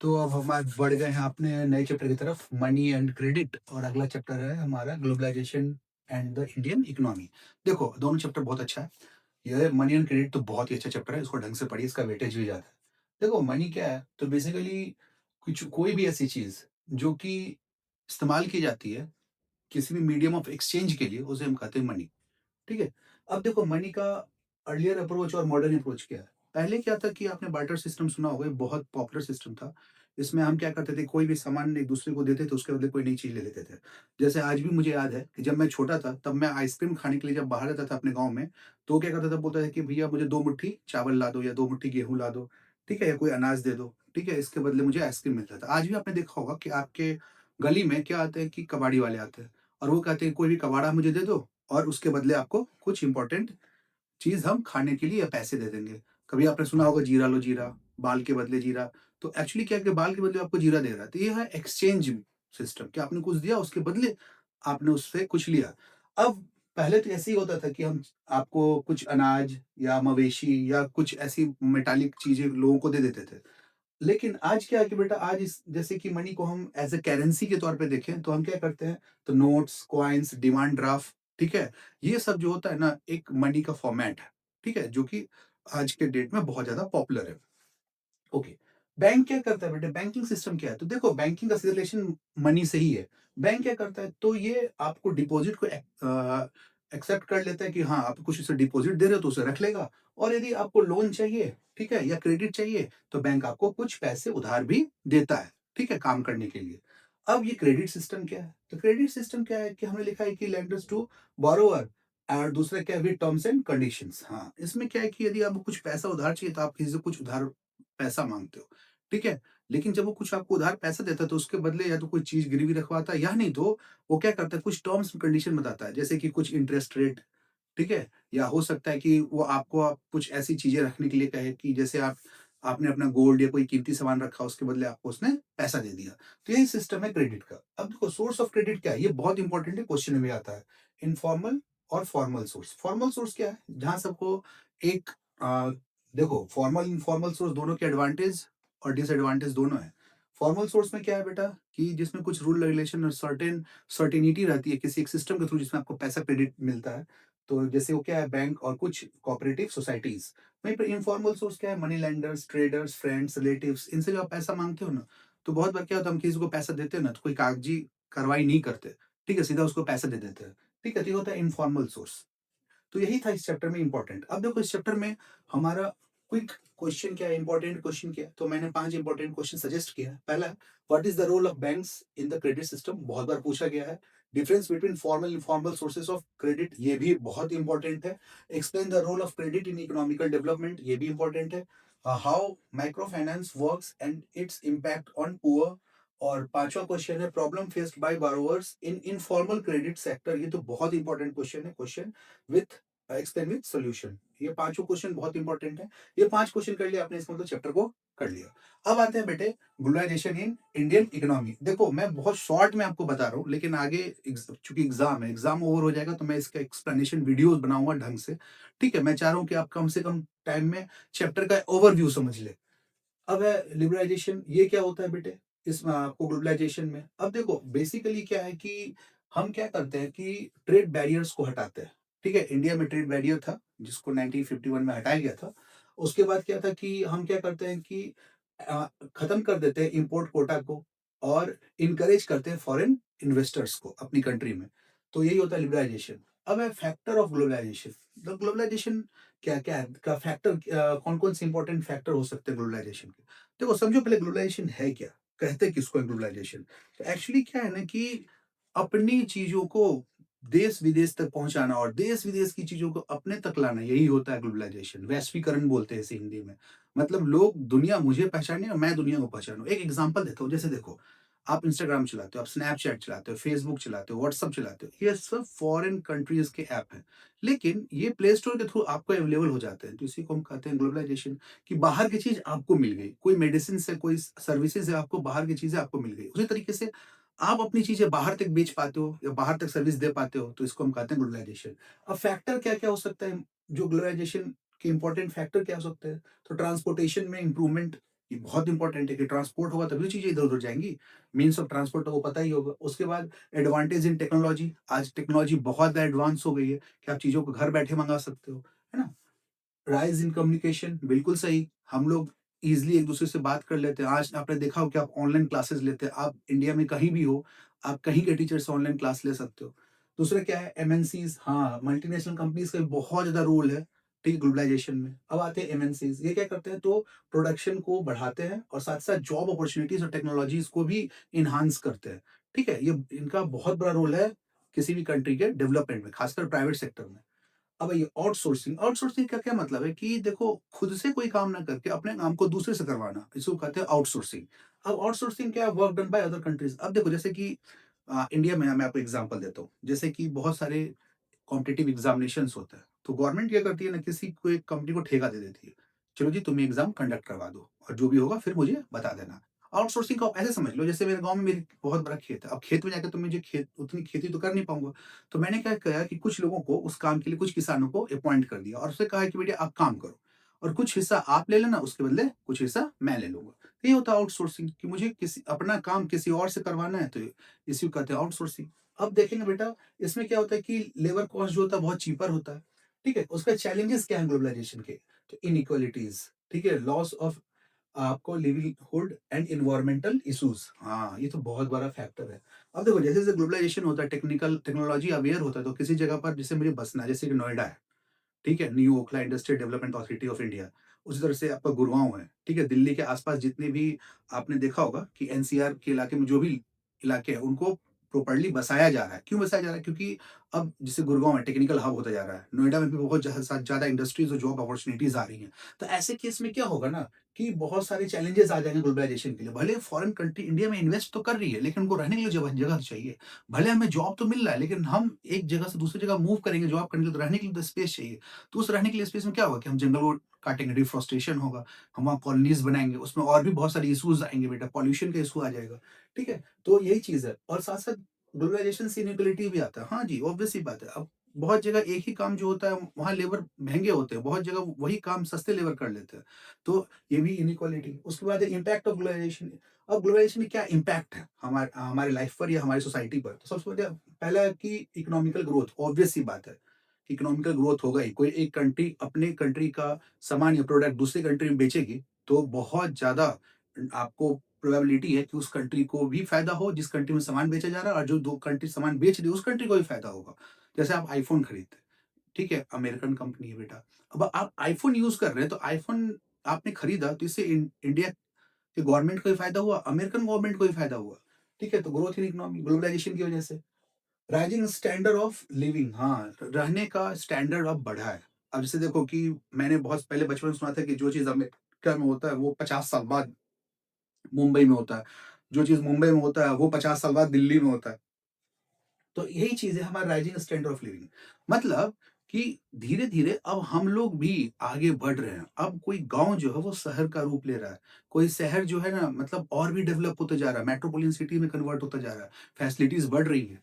तो अब हम आज बढ़ गए हैं अपने नए चैप्टर की तरफ, मनी एंड क्रेडिट, और अगला चैप्टर है हमारा globalisation and the Indian economy. देखो, दोनों चैप्टर बहुत अच्छा है। ये मनी एंड क्रेडिट तो बहुत ही अच्छा चैप्टर है, इसको ढंग से पढ़िए, इसका वेटेज भी ज़्यादा है। देखो, मनी क्या है, तो बेसिकली कुछ कोई भी ऐसी चीज़ जो कि इस्तेमाल की जाती है किसी भी मीडियम ऑफ एक्सचेंज के लिए, उसे हम कहते हैं मनी। ठीक है? अब देखो, मनी का अर्लियर अप्रोच और मॉडर्न अप्रोच क्या है? पहले क्या था कि आपने बार्टर सिस्टम सुना होगा, ये बहुत पॉपुलर सिस्टम था। इसमें हम क्या करते थे, कोई भी सामान एक-दूसरे को देते थे, उसके बदले कोई नई चीज़ ले लेते थे। जैसे आज भी मुझे याद है कि जब मैं छोटा था, तब मैं आइसक्रीम खाने के लिए जब बाहर रहता था अपने गाँव में, तो क्या करता था, बोलता था कि भैया मुझे 2 मुट्ठी चावल ला दो या 2 मुट्ठी गेहूँ ला दो, ठीक है? या कोई अनाज दे दो, ठीक है? इसके बदले मुझे आइसक्रीम मिलता था। आज भी आपने देखा होगा कि आपके गली में क्या आते हैं कि कबाड़ी वाले आते हैं, और वो कहते हैं कोई भी कबाड़ा मुझे दे दो, और उसके बदले आपको कुछ इम्पोर्टेंट चीज़ हम खाने के लिए या पैसे दे देंगे। कभी आपने सुना होगा जीरा लो जीरा, बाल के बदले जीरा। तो एक्चुअली क्या है कि बाल के बदले आपको जीरा दे रहा है। तो ये है एक्सचेंज सिस्टम, कि आपने कुछ दिया, उसके बदले आपने उससे कुछ लिया। अब पहले तो ऐसे ही होता था कि हम आपको कुछ अनाज या मवेशी या कुछ ऐसी मेटालिक चीज़ें लोगों को दे देते थे। लेकिन आज क्या है कि बेटा आज इस जैसे कि मनी को हम एज़ अ करेंसी के तौर पे देखें, तो हम क्या करते हैं, तो नोट्स, कॉइन्स, डिमांड ड्राफ्ट, ठीक है? ये सब जो होता है ना, एक मनी का फॉर्मेट है, ठीक है? जो कि आज के डेट में बहुत ज़्यादा पॉपुलर है। ओके। बैंक क्या करता है बेटे, बैंकिंग सिस्टम क्या है? तो देखो बैंकिंग का रिलेशन मनी से ही है। बैंक क्या करता है, तो ये आपको डिपॉज़िट को एक्सेप्ट कर लेता है कि हाँ, आप कुछ इसे डिपॉज़िट दे रहे हो तो उसे रख लेगा, और यदि आपको लोन चाहिए, ठीक है? या क्रेडिट चाहिए, तो बैंक आपको कुछ पैसे उधार भी देता है, ठीक है? काम करने के लिए। अब ये क्रेडिट सिस्टम क्या है? तो क्रेडिट सिस्टम क्या है कि हमने लिखा है कि लेंडर्स टू बोरोवर, और दूसरा क्या है, विद टर्म्स एंड कंडीशंस। हाँ, इसमें क्या है कि यदि आपको कुछ पैसा उधार चाहिए, तो आप किसी से कुछ उधार पैसा माँगते हो, ठीक है? लेकिन जब वो कुछ आपको उधार पैसा देता है, तो उसके बदले या तो कोई चीज़ गिरवी रखवाता है, या नहीं तो वो क्या करता है, कुछ टर्म्स एंड कंडीशन बताता है, जैसे कि कुछ इंटरेस्ट रेट, ठीक है? या हो सकता है कि वो आपको आप कुछ ऐसी चीज़ें रखने के लिए कहे कि जैसे आपने अपना गोल्ड या कोई कीमती सामान रखा, उसके बदले आपको उसने पैसा दे दिया। तो यही सिस्टम है क्रेडिट का। अब देखो सोर्स ऑफ क्रेडिट क्या है? ये बहुत इंपॉर्टेंट है, क्वेश्चन में भी आता है। इनफॉर्मल और फॉर्मल सोर्स। फॉर्मल सोर्स क्या है? जहाँ सबको एक अ, देखो फॉर्मल, इनफॉर्मल सोर्स दोनों के एडवांटेज और डिसएडवांटेज दोनों हैं। फॉर्मल सोर्स में क्या है बेटा, कि जिसमें कुछ रूल रेगुलेशन और सर्टेनिटी रहती है किसी एक सिस्टम के थ्रू, जिसमें आपको पैसा क्रेडिट मिलता है। तो जैसे वो क्या है, बैंक और कुछ कोऑपरेटिव सोसाइटीज़। वहीं पे इनफॉर्मल सोर्स क्या है, money lenders, traders, friends, relatives, इनसे जब आप पैसा माँगते हो ना, तो बहुत बार क्या होता है, हम किसी को पैसा देते हैं ना, तो कोई कागजी कार्रवाई नहीं करते, ठीक है? सीधा उसको पैसा दे देते हैं, ठीक है? तो ये होता है इनफॉर्मल सोर्स। तो यही था इस चैप्टर में इम्पोर्टेंट। अब देखो इस चैप्टर में हमारा क्विक क्वेश्चन क्या है, इम्पोर्टेंट क्वेश्चन क्या है? तो मैंने 5 इम्पोर्टेंट क्वेश्चन सजेस्ट किया है। पहला, what is the role of banks in the credit system? बहुत बार पूछा गया है। Difference between formal informal sources of credit, ये भी बहुत इंपॉर्टेंट है। Explain the role of credit in economical development, ये भी इंपॉर्टेंट है। How micro finance works and its impact on poor. और पांचवा क्वेश्चन है, problem faced by borrowers in informal credit sector. ये तो बहुत इंपॉर्टेंट क्वेश्चन है। Question with explain with solution. ये पांचों क्वेश्चन बहुत इंपॉर्टेंट है। ये 5 क्वेश्चन कर लिया आपने, इसका मतलब चैप्टर को कर लिया। अब आते हैं बेटे ग्लोबलाइजेशन इन इंडियन इकोनॉमी। देखो मैं बहुत शॉर्ट में आपको बता रहा हूँ, लेकिन आगे चूंकि एग्जाम है, एग्जाम ओवर हो जाएगा तो मैं इसका एक्सप्लेनेशन वीडियोस बनाऊंगा ढंग से, ठीक है? मैं चाह रहा हूँ कि आप कम से कम टाइम में चैप्टर का ओवरव्यू समझ ले। अब है लिबरलाइजेशन, ये क्या होता है बेटे इसमें आपको ग्लोबलाइजेशन में? अब देखो बेसिकली क्या है कि हम क्या करते हैं कि ट्रेड बैरियर्स को हटाते हैं, ठीक है? इंडिया में ट्रेड बैरियर था जिसको 1951 में हटाया गया था। उसके बाद क्या था कि हम क्या करते हैं कि खत्म कर देते हैं इंपोर्ट कोटा को, और इनकरेज करते हैं फॉरेन इन्वेस्टर्स को अपनी कंट्री में। तो यही होता है लिबरलाइजेशन। अब है factor of globalisation. The globalisation क्या क्या है का फैक्टर, कौन कौन से इंपॉर्टेंट फैक्टर हो सकते हैं ग्लोबलाइजेशन के? देखो समझो पहले ग्लोबलाइजेशन है क्या, कहते किसको है ग्लोबलाइजेशन? तो एक्चुअली क्या है ना कि अपनी चीजों को देश विदेश तक पहुंचाना और देश विदेश की चीजों को अपने तक लाना, यही होता है ग्लोबलाइजेशन। वैश्वीकरण बोलते हैं इसे हिंदी में। मतलब लोग, दुनिया मुझे पहचाने और मैं दुनिया को पहचानूं। एक एग्जांपल देता हूँ, जैसे देखो आप इंस्टाग्राम चलाते हो, आप स्नैपचैट चलाते हो, फेसबुक चलाते हो, व्हाट्सअप चलाते हो, ये सब फॉरेन कंट्रीज के ऐप हैं, लेकिन ये प्ले स्टोर के थ्रू आपको अवेलेबल हो जाते हैं। तो इसी को हम कहते हैं ग्लोबलाइजेशन, कि बाहर की चीज आपको मिल गई, कोई मेडिसिन से, कोई सर्विसेज है, आपको बाहर की चीजें आपको मिल गई। उसी तरीके से आप अपनी चीजें बाहर तक बेच पाते हो या बाहर तक सर्विस दे पाते हो, तो इसको हम कहते हैं ग्लोबलाइजेशन। अब फैक्टर क्या क्या हो सकता है, जो ग्लोबलाइजेशन के इंपॉर्टेंट फैक्टर क्या हो सकते हैं? तो ट्रांसपोर्टेशन में इंप्रूवमेंट, ये बहुत इंपॉर्टेंट है कि ट्रांसपोर्ट होगा तभी चीजें इधर उधर जाएंगी। मीन्स ऑफ ट्रांसपोर्ट तो वो पता ही होगा। उसके बाद एडवांटेज इन टेक्नोलॉजी, आज टेक्नोलॉजी बहुत एडवांस हो गई है कि आप चीजों को घर बैठे मंगा सकते हो, है ना? राइज़ इन कम्युनिकेशन, बिल्कुल सही। हम लोग ईज़िली एक-दूसरे से बात कर लेते हैं। आज आपने देखा हो कि आप ऑनलाइन क्लासेस लेते हैं। आप इंडिया में कहीं भी हो, आप कहीं के टीचर से ऑनलाइन क्लास ले सकते हो। दूसरा क्या है, एमएनसीज़, हाँ, मल्टीनेशनल कंपनीज़ का भी बहुत ज़्यादा रोल है, ठीक है, ग्लोबलाइज़ेशन में। अब आते हैं एमएनसीज़, ये क्या करते हैं, तो प्रोडक्शन को बढ़ाते हैं और साथ-साथ जॉब अपॉर्च्युनिटीज़ और टेक्नोलॉजीज़ को भी एनहांस करते हैं, ठीक है? ये इनका बहुत बड़ा रोल है किसी भी कंट्री के डेवलपमेंट में, खासकर प्राइवेट सेक्टर में। अब ये आउटसोर्सिंग, आउटसोर्सिंग का क्या मतलब है कि देखो खुद से कोई काम ना करके अपने काम को दूसरे से करवाना, इसको कहते हैं आउटसोर्सिंग। अब आउटसोर्सिंग क्या है, work done by other countries. अब देखो जैसे कि इंडिया में मैं आपको एग्जांपल देता हूँ, जैसे कि बहुत सारे कॉम्पिटिटिव एग्जामिनेशंस होता है, तो गवर्नमेंट क्या करती है ना, किसी को एक कंपनी को ठेका दे देती है, चलो जी तुम एग्जाम कंडक्ट करवा दो और जो भी होगा फिर मुझे बता देना। आउटसोर्सिंग को आप ऐसे समझ लो जैसे मेरे गाँव में मेरी बहुत बड़ा खेत है। अब खेत में जाके तो मुझे खेत उतनी खेती तो कर नहीं पाऊँगा। तो मैंने क्या किया कि कुछ लोगों को उस काम के लिए कुछ किसानों को अपॉइंट कर दिया और उससे कहा कि बेटे आप काम करो और कुछ हिस्सा आप ले लेना, उसके बदले कुछ हिस्सा मैं ले लूँगा। तो ये होता है आउटसोर्सिंग कि मुझे किसी अपना काम किसी और से करवाना है, तो इसी को कहते हैं आउटसोर्सिंग। अब देखेंगे बेटा, इसमें क्या होता है कि लेबर कॉस्ट जो होता है बहुत चीपर होता है। ठीक है? उसका चैलेंजेस क्या है ग्लोबलाइजेशन के? तो इनइक्वालिटीज़, ठीक है? लॉस ऑफ आपको लिवलीहुड एंड एनवायरमेंटल इश्यूज़, हाँ, ये तो बहुत बड़ा फैक्टर है। अब देखो जैसे-जैसे ग्लोबलाइजेशन होता है, टेक्नोलॉजी अवेयर होता है, तो किसी जगह पर जैसे मुझे बसना है, जैसे कि नोएडा है, ठीक है? New Okhla industrial development authority of India. उसी तरह से आपका गुड़गाँव है, ठीक है? दिल्ली के आस-पास जितने भी आपने देखा होगा कि एनसीआर के इलाके में जो भी इलाके हैं, उनको प्रॉपर्ली बसाया जा रहा है। क्यों बसाया जा रहा है? क्योंकि अब जैसे गुड़गाँव है, टेक्निकल हब होता जा रहा है। नोएडा में भी बहुत ज़्यादा इंडस्ट्रीज़ और जॉब अपॉर्च्युनिटीज़ आ रही हैं। तो ऐसे केस में क्या होगा ना कि बहुत सारे चैलेंजेज़ आ जाएँगे ग्लोबलाइजेशन के लिए। भले फॉरेन कंट्री इंडिया में इन्वेस्ट तो कर रही है, लेकिन उनको रहने के लिए जगह जगह चाहिए। भले हमें जॉब तो मिल रहा है, लेकिन हम एक जगह से दूसरी जगह मूव करेंगे जॉब करने के लिए, तो रहने के लिए तो स्पेस चाहिए। तो उस रहने के लिए स्पेस में क्या होगा कि हम जंगल को काटेंगे, डिफ़ॉरेस्टेशन होगा, हम वहाँ कॉलोनीज़ बनाएँगे, उसमें और भी बहुत सारे इश्यूज़ आएँगे बेटा, पॉल्यूशन का इश्यू आ जाएगा, ठीक है? तो यही चीज़ है और साथ-साथ ग्लोबलाइज़ेशन से इनेक्वालिटी भी आता है। हाँ जी, ऑब्वियस सी बात है। अब बहुत जगह एक ही काम जो होता है, वहाँ लेबर महँगे होते हैं, बहुत जगह वही काम सस्ते लेबर कर लेते हैं। तो ये भी इनेक्वालिटी। उसके बाद है इम्पैक्ट ऑफ ग्लोबलाइजेशन। अब ग्लोबलाइजेशन का क्या इम्पैक्ट है हमारे लाइफ़ पर या हमारी सोसाइटी पर? तो सबसे पहले पहला है कि इकोनॉमिकल ग्रोथ, ऑब्वियस सी बात है। इकोनॉमिकल ग्रोथ होगा ही। कोई एक कंट्री अपने कंट्री का सामान या प्रोडक्ट दूसरी कंट्री में बेचेगी, तो बहुत ज़्यादा आपको प्रोबेबिलिटी है कि उस कंट्री को भी फ़ायदा हो जिस कंट्री में सामान बेचा जा रहा है, और जो 2 कंट्री सामान बेच रही है, उस कंट्री को भी फ़ायदा होगा। जैसे आप आईफ़ोन खरीदते हैं, ठीक है? अमेरिकन कंपनी है बेटा। अब आप आईफ़ोन यूज़ कर रहे हैं, तो आईफ़ोन आपने खरीदा, तो इससे इंडिया के गवर्नमेंट को भी फ़ायदा हुआ, अमेरिकन गवर्नमेंट को भी फ़ायदा हुआ। ठीक है? तो ग्रोथ इन इकोनॉमी ग्लोबलाइज़ेशन की वजह से। राइजिंग स्टैंडर्ड ऑफ लिविंग, हाँ, रहने का स्टैंडर्ड अब बढ़ा है। अब जैसे देखो कि मैंने बहुत पहले बचपन में सुना था कि जो चीज़ अमेरिका में होता है, वो 50 साल बाद मुंबई में होता है। जो चीज़ मुंबई में होता है, वो 50 साल बाद दिल्ली में होता है। तो यही चीज़ है हमारा राइजिंग स्टैंडर्ड ऑफ लिविंग। मतलब कि धीरे-धीरे अब हम लोग भी आगे बढ़ रहे हैं। अब कोई गाँव जो है वो शहर का रूप ले रहा है। कोई शहर जो है ना मतलब और भी डेवलप होते जा रहा है, मेट्रोपोलियन सिटी में कन्वर्ट होता जा रहा है। फैसिलिटीज़ बढ़ रही हैं।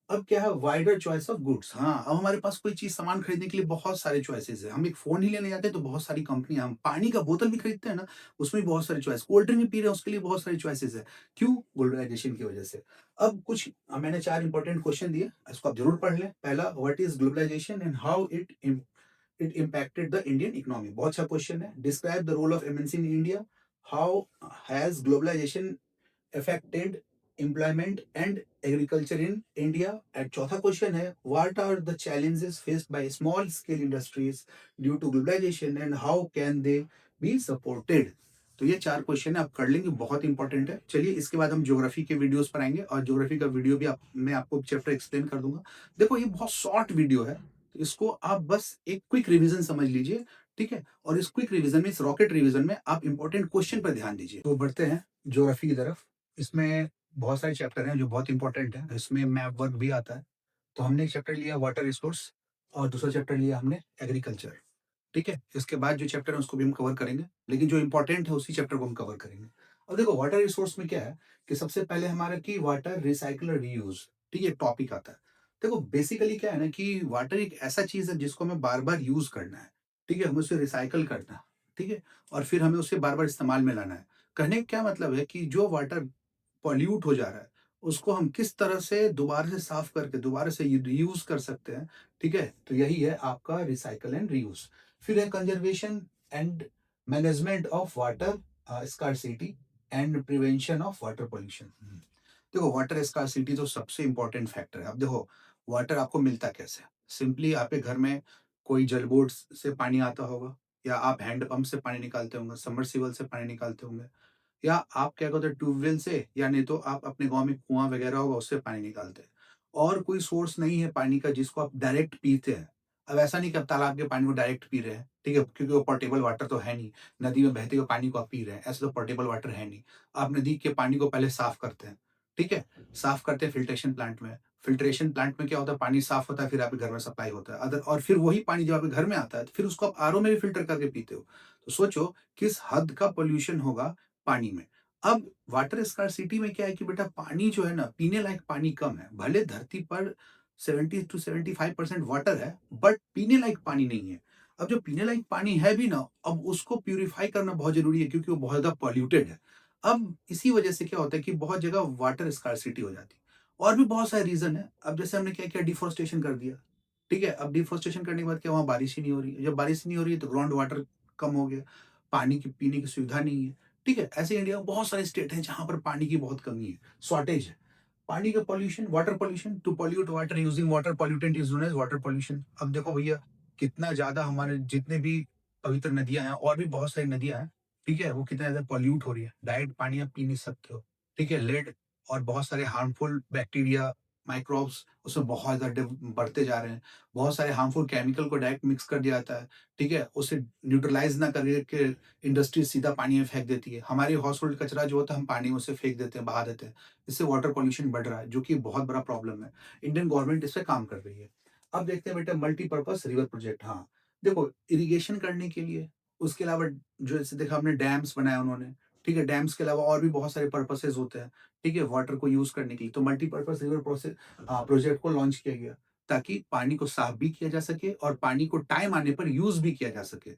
अब क्या है वाइडर चॉइस ऑफ गुड्स, हाँ, अब हमारे पास कोई चीज़ सामान खरीदने के लिए बहुत सारे चॉइसेस हैं। हम एक फ़ोन ही लेने जाते हैं तो बहुत सारी कंपनियाँ, हम पानी का बोतल भी खरीदते हैं ना, उसमें भी बहुत सारी चॉइस, कोल्ड ड्रिंक भी पी रहे हैं उसके लिए बहुत सारी चॉइसेस हैं। क्यों? ग्लोबलाइज़ेशन की वजह से। अब कुछ मैंने 4 इंपॉर्टेंट क्वेश्चन दिए, इसको आप ज़रूर पढ़ लें। पहला, what is globalisation and how it impacted the Indian economy, बहुत अच्छा क्वेश्चन है। Describe the role of MNC in India, how has globalisation affected employment and agriculture in India? And चौथा क्वेश्चन है what are the challenges faced by small scale industries due to globalization and how can they be supported? तो ये 4 question है, आप कर लेंगे, बहुत important है। चलिए इसके बाद हम ज्योग्राफी के वीडियोस पर आएँगे और ज्योग्राफी का वीडियो भी मैं आपको चैप्टर एक्सप्लेन कर दूँगा। देखो ये बहुत शॉर्ट वीडियो है, तो इसको आप बस एक क्विक रिवीजन समझ लीजिए, ठीक है? और इस क्विक रिवीजन में, इस रॉकेट रिवीजन में आप इंपॉर्टेंट क्वेश्चन पर ध्यान दीजिए। तो बढ़ते हैं ज्योग्राफी की तरफ। इसमें बहुत सारे चैप्टर हैं जो बहुत इंपॉर्टेंट हैं। इसमें मैप वर्क भी आता है। तो हमने एक चैप्टर लिया वाटर रिसोर्स और दूसरा चैप्टर लिया हमने एग्रीकल्चर, ठीक है? इसके बाद जो चैप्टर है उसको भी हम कवर करेंगे, लेकिन जो इम्पोर्टेंट है उसी चैप्टर को हम कवर करेंगे। अब देखो वाटर रिसोर्स में क्या है कि सबसे पहले हमारा कि वाटर रिसाइकिल और रीयूज़, ठीक है? टॉपिक आता है। देखो बेसिकली क्या है ना कि वाटर एक ऐसा चीज़ है जिसको हमें बार-बार यूज़ करना है, ठीक है? हमें उसे रिसाइकिल करना है, ठीक है? और फिर हमें उसे बार-बार इस्तेमाल में लाना है। कहने का क्या मतलब है कि जो वाटर पॉल्यूट हो जा रहा है, उसको हम किस तरह से दोबारा से साफ करके दोबारा से रीयूज़ कर सकते हैं, ठीक है? तो यही है आपका रिसाइकिल एंड रीयूज़। फिर है conservation and management of water scarcity and prevention of water pollution. देखो वाटर स्कार्सिटी तो सबसे इम्पोर्टेंट फैक्टर है। अब देखो वाटर आपको मिलता कैसे है? सिंपली आपके घर में कोई जल बोर्ड से पानी आता होगा, या आप हैंडपंप से पानी निकालते होंगे, सबमर्सिबल से पानी निकालते होंगे, या आप क्या कहते हैं ट्यूबवेल से, या नहीं तो आप अपने गाँव में कुआँ वगैरह होगा उससे पानी निकालते हैं। और कोई सोर्स नहीं है पानी का जिसको आप डायरेक्ट पीते हैं। अब ऐसा नहीं कि आप तालाब के पानी को डायरेक्ट पी रहे हैं, ठीक है? क्योंकि वो पोर्टेबल वाटर तो है नहीं। नदी में बहते हुए पानी को आप पी रहे हैं, ऐसा तो पोर्टेबल वाटर है नहीं। आप नदी के पानी को पहले साफ करते हैं, ठीक है? साफ करते हैं फ़िल्ट्रेशन प्लांट में। फ़िल्ट्रेशन प्लांट में क्या होता है पानी साफ होता है, फिर आपके घर में सप्लाई होता है। और फिर वही पानी जब आपके घर में आता है तो फिर उसको आप आरओ में भी फ़िल्टर करके पीते हो। तो सोचो किस हद का पॉल्यूशन होगा पानी में। अब वाटर स्कार्सिटी में क्या है कि बेटा पानी जो है ना, पीने लायक पानी कम है। भले धरती पर 70 टू 75% वाटर है, बट पीने लायक पानी नहीं है। अब जो पीने लायक पानी है भी ना, अब उसको प्यूरिफाई करना बहुत ज़रूरी है क्योंकि वो बहुत ज़्यादा पॉल्यूटेड है। अब इसी वजह से क्या होता है कि बहुत जगह वाटर स्कार्सिटी हो जाती है। और भी बहुत सारे रीज़न है। अब जैसे हमने क्या किया, डिफ़ॉरेस्टेशन कर दिया, ठीक है? अब डिफ़ॉरेस्टेशन करने के बाद क्या, वहाँ बारिश ही नहीं हो रही है। जब बारिश नहीं हो रही है तो ग्राउंड वाटर कम हो गया, पानी की पीने की सुविधा नहीं है। ठीक है, ऐसे इंडिया में बहुत सारे स्टेट हैं जहाँ पर पानी की बहुत कमी है, शॉर्टेज है। पानी का pollution, water pollution, to pollute water using water pollutant is known as water pollution. अब देखो भैया, कितना ज़्यादा हमारे जितने भी पवित्र नदियाँ हैं और भी बहुत सारी नदियाँ हैं, ठीक है? वो कितना ज़्यादा पॉल्यूट हो रही है। डायरेक्ट पानी आप पी नहीं सकते हो, ठीक है? लेड और बहुत सारे हार्मफुल बैक्टीरिया, माइक्रोब्स उसमें बहुत ज़्यादा बढ़ते जा रहे हैं। बहुत सारे हार्मफुल केमिकल को डायरेक्ट मिक्स कर दिया जाता है, ठीक है? उसे न्यूट्रलाइज़ ना करके इंडस्ट्री सीधा पानी में फेंक देती है। हमारी हाउस होल्ड कचरा जो होता है हम पानी में उसे फेंक देते हैं, बहा देते हैं। इससे वाटर पॉल्यूशन बढ़ रहा है, जो कि बहुत बड़ा प्रॉब्लम है। इंडियन गवर्नमेंट इस पे काम कर रही है। अब देखते हैं बेटा मल्टीपर्पज़ रिवर प्रोजेक्ट। हाँ, देखो इरिगेशन करने के लिए, उसके अलावा जो जैसे देखा हमने डैम्स बनाए उन्होंने, ठीक है? डैम्स के अलावा और भी बहुत सारे पर्पसेज़ होते हैं, ठीक है? वाटर को यूज़ करने के लिए। तो मल्टीपर्पज़ रिवर प्रोजेक्ट को लॉन्च किया गया, ताकि पानी को साफ भी किया जा सके और पानी को टाइम आने पर यूज़ भी किया जा सके।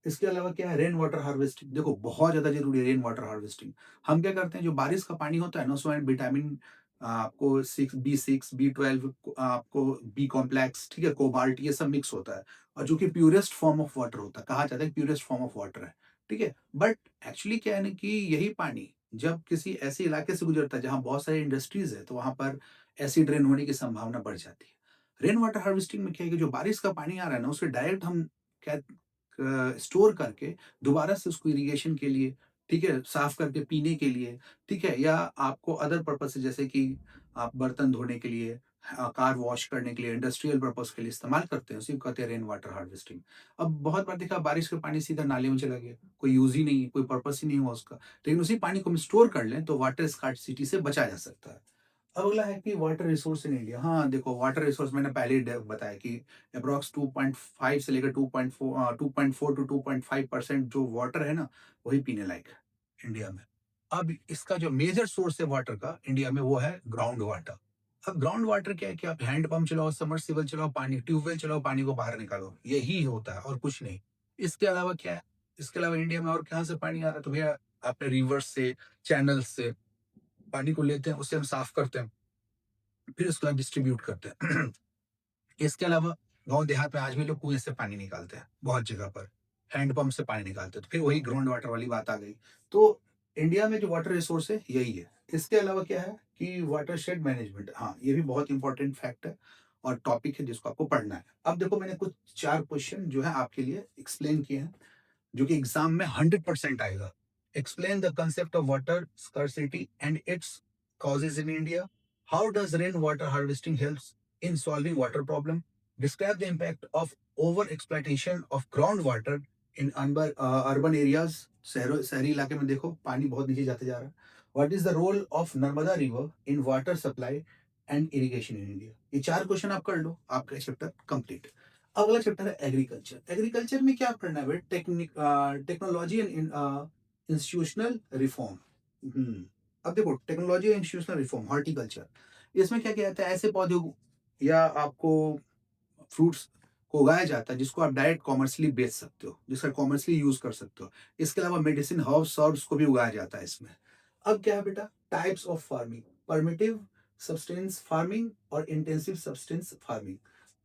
इसके अलावा क्या है, रेन वाटर हार्वेस्टिंग। देखो बहुत ज़्यादा ज़रूरी है रेन वाटर हार्वेस्टिंग। हम क्या करते हैं, जो बारिश का पानी होता है ना, उसमें विटामिन आपको 6, बी12 आपको बी कॉम्प्लेक्स, ठीक है, कोबाल्ट, ये सब मिक्स होता है और जो कि प्यूरेस्ट फॉर्म ऑफ वाटर होता है। कहा जाता है प्यूरेस्ट फॉर्म ऑफ वाटर है, ठीक है? बट एक्चुअली क्या है ना कि यही पानी जब किसी ऐसे इलाके से गुजरता है जहाँ बहुत सारी इंडस्ट्रीज़ है, तो वहाँ पर एसिड रेन होने की संभावना बढ़ जाती है। रेन वाटर हार्वेस्टिंग में क्या है कि जो बारिश का पानी आ रहा है ना, उसे डायरेक्ट हम क्या स्टोर करके दोबारा से उसको इरिगेशन के लिए, ठीक है, साफ करके पीने के लिए, ठीक है, या आपको अदर पर्पस से जैसे कि आप बर्तन धोने के लिए, कार वॉश करने के लिए, इंडस्ट्रियल पर्पस के लिए इस्तेमाल करते हैं, उसी को कहते हैं रेन वाटर हार्वेस्टिंग। अब बहुत बार देखा बारिश का पानी सीधा नाले में चला गया, कोई यूज ही नहीं है, कोई पर्पस ही नहीं हुआ उसका, लेकिन उसी पानी को हम स्टोर कर लें तो वाटर स्कार्सिटी से बचा जा सकता है। अब अगला है कि वाटर रिसोर्स इन इंडिया। हाँ, देखो वाटर रिसोर्स मैंने पहले ही बताया कि अप्रॉक्स 2.5 से लेकर 2.4 टू 2.5% जो वाटर है ना, वही पीने लायक है इंडिया में। अब इसका जो मेजर सोर्स है वाटर का इंडिया में, वो है ग्राउंड वाटर। अब ग्राउंड वाटर क्या है कि आप हैंड पंप चलाओ, सबमर्सिबल चलाओ, पानी ट्यूबवेल चलाओ, पानी को बाहर निकालो, यही होता है और कुछ नहीं। इसके अलावा क्या है, इसके अलावा इंडिया में और कहाँ से पानी आ रहा है, तो भैया आपने रिवर्स से, चैनल से पानी को लेते हैं, उससे हम साफ करते हैं, फिर उसको हम डिस्ट्रीब्यूट करते हैं। इसके अलावा गाँव देहात में आज भी लोग कुएँ से पानी निकालते हैं, बहुत जगह पर। हैंडपंप से पानी निकालते हैं, तो फिर वही ग्राउंड वाटर वाली बात आ गई। तो इंडिया में जो वाटर रिसोर्स है, यही है। इसके अलावा क्या है कि वाटरशेड मैनेजमेंट, हाँ, ये भी बहुत इंपॉर्टेंट फैक्ट है और टॉपिक है जिसको आपको पढ़ना है। अब देखो मैंने कुछ 4 क्वेश्चन जो है आपके लिए एक्सप्लेन किए हैं, जो कि एग्ज़ाम में 100% आएगा। Explain the concept of water scarcity and it's causes in India. How does rain water harvesting helps in solving water problem. Describe the impact of over exploitation of groundwater in urban areas. शहरी इलाके में देखो पानी बहुत नीचे जाते जा रहा है। What is the role of Narmada River in water supply and irrigation in India? ये 4 क्वेश्चन आप कर लो, आपका चैप्टर कंप्लीट। अगला चैप्टर है एग्रीकल्चर। एग्रीकल्चर में क्या पढ़ना है बेटा? Technology and institutional reform. अब देखो technology and institutional reform, horticulture, इसमें क्या किया जाता है, ऐसे पौधे या आपको फ्रूट्स को उगाया जाता है जिसको आप डायरेक्ट कॉमर्शियली बेच सकते हो, जिसका कॉमर्शियली यूज कर सकते हो। इसके अलावा मेडिसिन, हर्ब्स हर्ब्स को भी उगाया जाता है इसमें। अब क्या है बेटा, types of farming, primitive substance farming और इंटेंसिव सब्सटेंस फार्मिंग।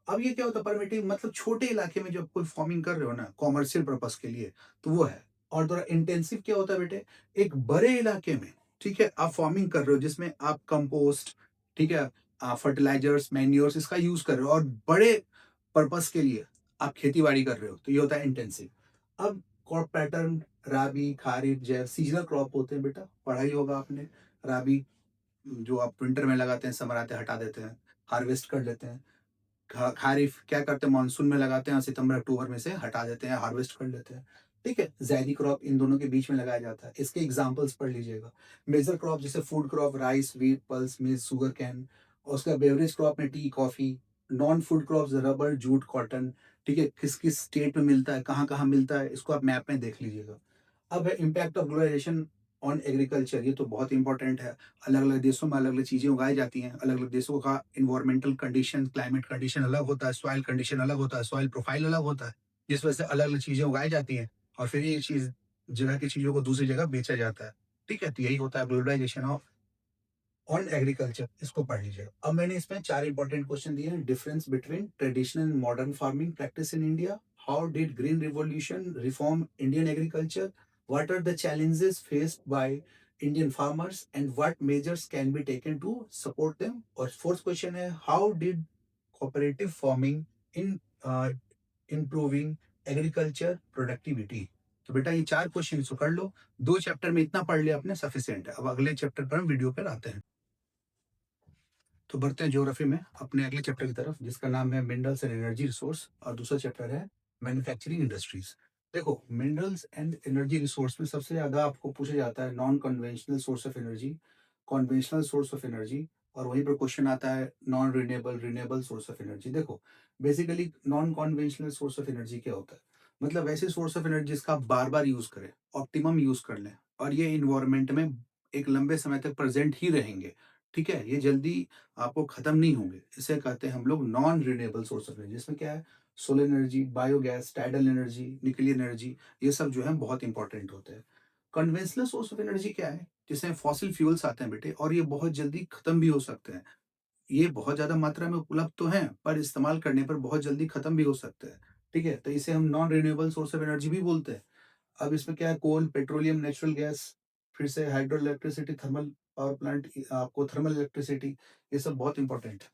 अब ये क्या होता है, परमिटिव मतलब छोटे इलाके में जब कोई फार्मिंग कर रहे हो ना कॉमर्शियल पर्पस के लिए, तो वो है। और थोड़ा इंटेंसिव क्या होता है बेटे, एक बड़े इलाके में, ठीक है, आप फार्मिंग कर रहे हो जिसमें आप कंपोस्ट, ठीक है, फर्टिलाइजर्स, मैन्योर्स इसका यूज कर रहे हो और बड़े पर्पस के लिए आप खेती बाड़ी कर रहे हो, तो ये होता है इंटेंसिव। अब क्रॉप पैटर्न, राबी, खारिफ, जैव सीजनल क्रॉप होते हैं बेटा, पढ़ा ही होगा आपने। राबी जो आप विंटर में लगाते हैं, समर आते हटा देते हैं, हार्वेस्ट कर लेते हैं। खारिफ क्या करते हैं, मानसून में लगाते हैं, सितंबर अक्टूबर में से हटा देते हैं, हार्वेस्ट कर लेते हैं, ठीक है। ज़ैदी क्रॉप इन दोनों के बीच में लगाया जाता है, इसके एग्जांपल्स पढ़ लीजिएगा। मेजर क्रॉप जैसे food crop, rice, wheat, pulse, मेज, शुगर कैन। और उसका बेवरेज क्रॉप में T, coffee. Non food crops rubber, jute, cotton, ठीक है। किस किस स्टेट में मिलता है, कहाँ कहाँ मिलता है, इसको आप मैप में देख लीजिएगा। अब है impact of globalisation on agriculture, ये तो बहुत इंपॉर्टेंट है। अलग-अलग देशों में अलग-अलग चीज़ें उगाई जाती हैं, अलग-अलग देशों का एनवायरमेंटल कंडीशन, क्लाइमेट कंडीशन अलग होता है, सॉइल कंडीशन अलग होता है, सॉइल प्रोफाइल अलग होता है, जिस वजह से अलग-अलग चीज़ें उगाई जाती हैं और फिर ये चीज़ जगह की चीज़ों को दूसरी जगह बेचा जाता है। ठीक है? तो यही होता है ग्लोबलाइजेशन ऑफ ऑन एग्रीकल्चर, इसको पढ़ लीजिएगा। अब मैंने इसमें 4 इंपॉर्टेंट क्वेश्चन दिए हैं। Difference between traditional and modern farming practice in India, how did green revolution reform Indian agriculture, what are the challenges faced by Indian farmers and what measures can be taken to support them. और fourth question है, how did cooperative farming in improving agriculture productivity. तो बेटा ये 4 question इसको कर लो। 2 chapter में इतना पढ़ लिया आपने, सफिशिएंट है। अब अगले चैप्टर पर हम वीडियो पर आते हैं। तो बढ़ते हैं ज्योग्राफी में अपने अगले चैप्टर की तरफ, जिसका नाम है मिनरल्स एंड एनर्जी रिसोर्स, और दूसरा चैप्टर है मैन्युफैक्चरिंग इंडस्ट्रीज। देखो, मिनरल्स एंड एनर्जी रिसोर्स में सबसे ज्यादा आपको पूछा जाता है non conventional source of energy, conventional source of energy, और वहीं पर क्वेश्चन आता है non renewable renewable source of energy. देखो, basically non conventional source of energy क्या होता है? मतलब ऐसे सोर्स ऑफ एनर्जी जिसका आप बार बार यूज करें, ऑप्टिमम यूज कर लें, और ये इन्वायरमेंट में एक लंबे समय तक प्रेजेंट ही रहेंगे। ठीक है, ये जल्दी आपको खत्म नहीं होंगे। इसे कहते हैं हम लोग non renewable source of energy, जिसमें क्या है, solar energy, biogas, tidal energy, nuclear energy, ये सब जो है बहुत इंपॉर्टेंट होते हैं। कन्वेंशनल सोर्स ऑफ एनर्जी क्या है? जिसमें फॉसिल फ्यूल्स आते हैं बेटे, और ये बहुत जल्दी खत्म भी हो सकते हैं। ये बहुत ज्यादा मात्रा में उपलब्ध तो हैं, पर इस्तेमाल करने पर बहुत जल्दी खत्म भी हो सकते हैं। ठीक है, तो इसे हम non renewable source of energy भी बोलते हैं। अब इसमें क्या है, कोल, पेट्रोलियम, नेचुरल गैस, फिर से hydro electricity, thermal power plant, आपको थर्मल इलेक्ट्रिसिटी, ये सब बहुत इंपॉर्टेंट है।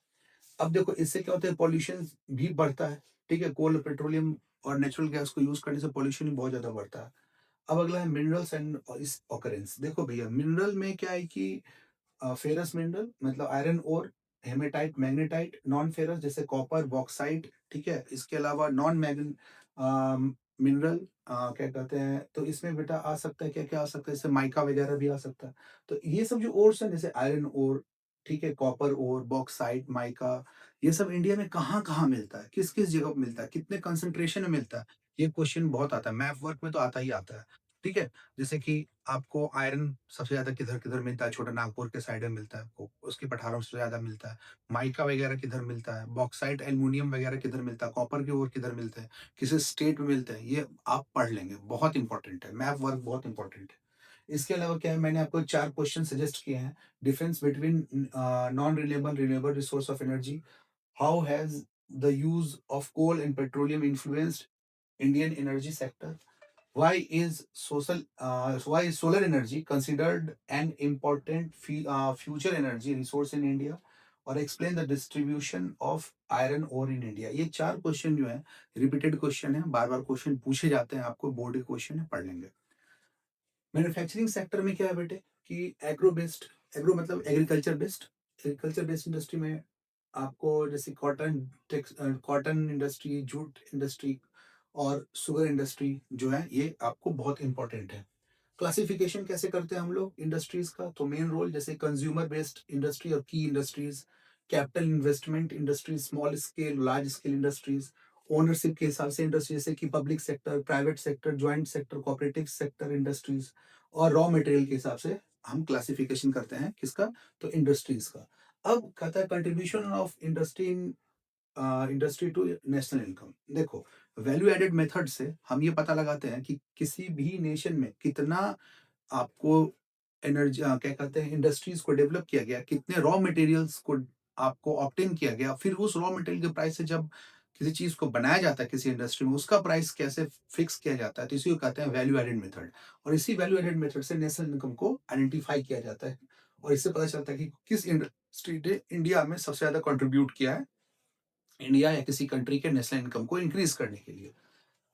अब देखो, इससे क्या होता है, पॉल्यूशन भी बढ़ता है। ठीक है, कोल, पेट्रोलियम और नेचुरल गैस को यूज करने से पॉल्यूशन भी बहुत ज्यादा बढ़ता है। अब अगला है मिनरल्स एंड इस ऑकरेंस। देखो भैया, मिनरल में क्या है कि फेरस मिनरल मतलब iron ore, haematite, magnetite, non ferrous जैसे कॉपर, बॉक्साइट। ठीक है, इसके अलावा नॉन मैग्न मिनरल क्या कहते हैं, तो इसमें बेटा आ सकता है, क्या क्या आ सकता है, जैसे माइका वगैरह भी आ सकता है। तो ये सब जो ओर्स हैं, जैसे आयरन ओर, ठीक है, कॉपर ओर, बॉक्साइट, माइका, ये सब इंडिया में कहाँ कहाँ मिलता है, किस किस जगह पे मिलता है, कितने कंसंट्रेशन में मिलता है, ये क्वेश्चन बहुत आता है, मैप वर्क में तो आता ही आता है। ठीक है, जैसे कि आपको आयरन सबसे ज़्यादा किधर-किधर मिलता है, छोटा नागपुर के साइड में मिलता है आपको, उसके पठारों में सबसे ज़्यादा मिलता है। माइका वगैरह किधर मिलता है, बॉक्साइट, एल्युमिनियम वगैरह किधर मिलता है, कॉपर के ऊपर किधर मिलते हैं, किस स्टेट में मिलते हैं, ये आप पढ़ लेंगे, बहुत इंपॉर्टेंट है, मैप वर्क बहुत इंपॉर्टेंट है। इसके अलावा क्या है, मैंने आपको 4 क्वेश्चन सजेस्ट किए हैं। Difference between non renewable, renewable resource of energy, how has the use of coal and petroleum influenced Indian energy sector? Why is solar energy considered an important future energy resource in India? और explain the distribution of iron ore in India। ये 4 question जो है repeated question है, बार बार question पूछे जाते हैं, आपको board के क्वेश्चन है, पढ़ लेंगे। मैन्युफैक्चरिंग सेक्टर में क्या है बेटे कि एग्रो बेस्ड, एग्रो मतलब agriculture based, agriculture based industry में आपको जैसे कॉटन इंडस्ट्री, जूट इंडस्ट्री और शुगर इंडस्ट्री जो है, ये आपको बहुत इंपॉर्टेंट है। क्लासिफिकेशन कैसे करते हैं हम लोग इंडस्ट्रीज का, तो मेन रोल जैसे कंज्यूमर बेस्ड इंडस्ट्री और की industries, capital investment industries, small scale, large scale industries, ownership के हिसाब से इंडस्ट्री, जैसे कि public sector, private sector, joint sector, cooperative sector industries, और रॉ मटेरियल के हिसाब से हम क्लासिफिकेशन करते हैं किसका, तो इंडस्ट्रीज का। अब कहता है contribution of industry in industry to national income. देखो, वैल्यू एडेड मेथड से हम ये पता लगाते हैं कि किसी भी नेशन में कितना आपको एनर्जी क्या कहते हैं, इंडस्ट्रीज को डेवलप किया गया, कितने रॉ मटेरियल्स को आपको ऑब्टेन किया गया, फिर उस रॉ मटेरियल के प्राइस से जब किसी चीज को बनाया जाता है किसी इंडस्ट्री में, उसका प्राइस कैसे फिक्स किया जाता है, तो इसी को कहते हैं वैल्यू एडेड मेथड। और इसी वैल्यू एडेड मेथड से नेशनल इनकम को आइडेंटिफाई किया जाता है, और इससे पता चलता है कि किस इंडस्ट्री ने इंडिया में सबसे ज्यादा कंट्रीब्यूट किया है, इंडिया या किसी कंट्री के नेशनल इनकम को इंक्रीज करने के लिए।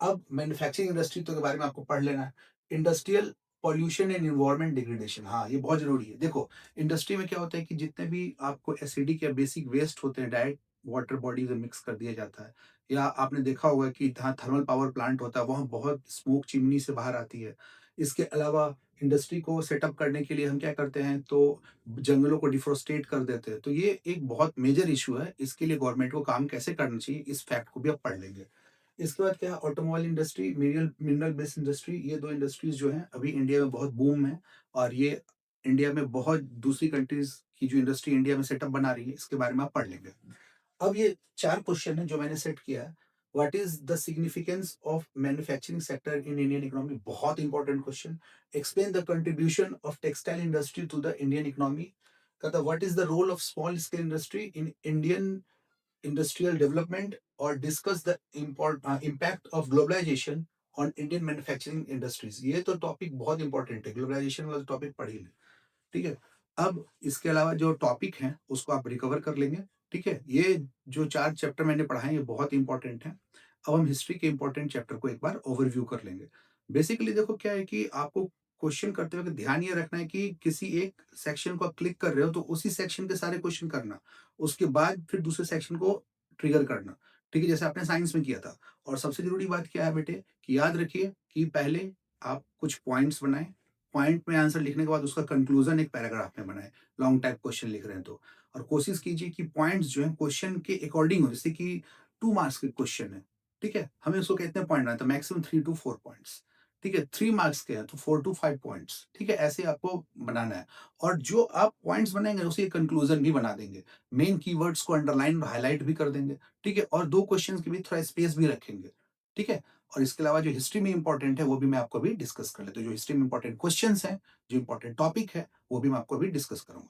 अब मैन्युफैक्चरिंग इंडस्ट्री तो के बारे में आपको पढ़ लेना है। Industrial pollution and environment degradation, हाँ ये बहुत जरूरी है। देखो, इंडस्ट्री में क्या होता है कि जितने भी आपको एसिडिक या बेसिक वेस्ट होते हैं, डायरेक्ट वाटर बॉडीज में मिक्स कर दिया जाता है, या आपने देखा होगा कि जहाँ थर्मल पावर प्लांट होता है वहाँ बहुत स्मोक चिमनी से बाहर आती है। इसके अलावा इंडस्ट्री को सेटअप करने के लिए हम क्या करते हैं, तो जंगलों को डिफोरेस्टेट कर देते हैं। तो ये एक बहुत मेजर इशू है, इसके लिए गवर्नमेंट को काम कैसे करना चाहिए, इस फैक्ट को भी आप पढ़ लेंगे। इसके बाद क्या है, automobile industry, mineral mineral based industry, ये 2 इंडस्ट्रीज़ जो हैं अभी इंडिया में बहुत बूम है और ये इंडिया में बहुत दूसरी कंट्रीज़ की जो इंडस्ट्री इंडिया में सेटअप बना रही है, इसके बारे में आप पढ़ लेंगे। अब ये 4 क्वेश्चन हैं जो मैंने सेट किया है। What is the significance of manufacturing sector in Indian economy? बहुत important question. Explain the contribution of textile industry to the Indian economy. कहता what is the role of small scale industry in Indian industrial development or discuss the impact of globalization on Indian manufacturing industries। ये तो topic बहुत important है, globalisation वाला topic पढ़ ही लें। ठीक है? अब इसके अलावा जो टॉपिक हैं, उसको आप रिकवर कर लेंगे, ठीक है? ये जो 4 चैप्टर मैंने पढ़ाए, ये बहुत इंपॉर्टेंट हैं। अब हम हिस्ट्री के इंपॉर्टेंट चैप्टर को एक बार ओवरव्यू कर लेंगे। बेसिकली देखो क्या है कि आपको क्वेश्चन करते वक़्त ध्यान ये रखना है कि किसी एक सेक्शन को आप क्लिक कर रहे हो, तो उसी सेक्शन के सारे क्वेश्चन करना। उसके बाद फिर दूसरे सेक्शन को ट्रिगर करना, ठीक है? जैसे आपने साइंस में किया था। और सबसे ज़रूरी बात क्या है बेटे, कि याद रखिए कि पहले आप कुछ पॉइंट्स बनाएँ, पॉइंट में आंसर लिखने के बाद उसका कंक्लूजन एक पैराग्राफ में बनाएँ, लॉन्ग टाइप क्वेश्चन लिख रहे हैं तो। और कोशिश कीजिए कि पॉइंट्स जो हैं क्वेश्चन के अकॉर्डिंग हो, जैसे कि 2 मार्क्स के क्वेश्चन है, ठीक है? हमें उसको कितने पॉइंट बनाना है, तो मैक्सिमम 3 टू 4 पॉइंट्स, ठीक है? 3 मार्क्स के हैं तो 4 टू 5 पॉइंट्स, ठीक है? ऐसे आपको बनाना है। और जो आप पॉइंट्स बनाएँगे उसी कंक्लूजन भी बना देंगे। मेन कीवर्ड्स को अंडरलाइन और हाइलाइट भी कर देंगे, ठीक है? और 2 क्वेश्चंस के बीच थोड़ा स्पेस भी रखेंगे, ठीक है? और इसके अलावा जो हिस्ट्री में इम्पोर्टेंट है, वो भी मैं आपको अभी डिस्कस कर लेता हूँ। जो हिस्ट्री में इम्पोर्टेंट क्वेश्चंस हैं, जो इम्पोर्टेंट टॉपिक है, वो भी मैं आपको अभी डिस्कस करूँगा।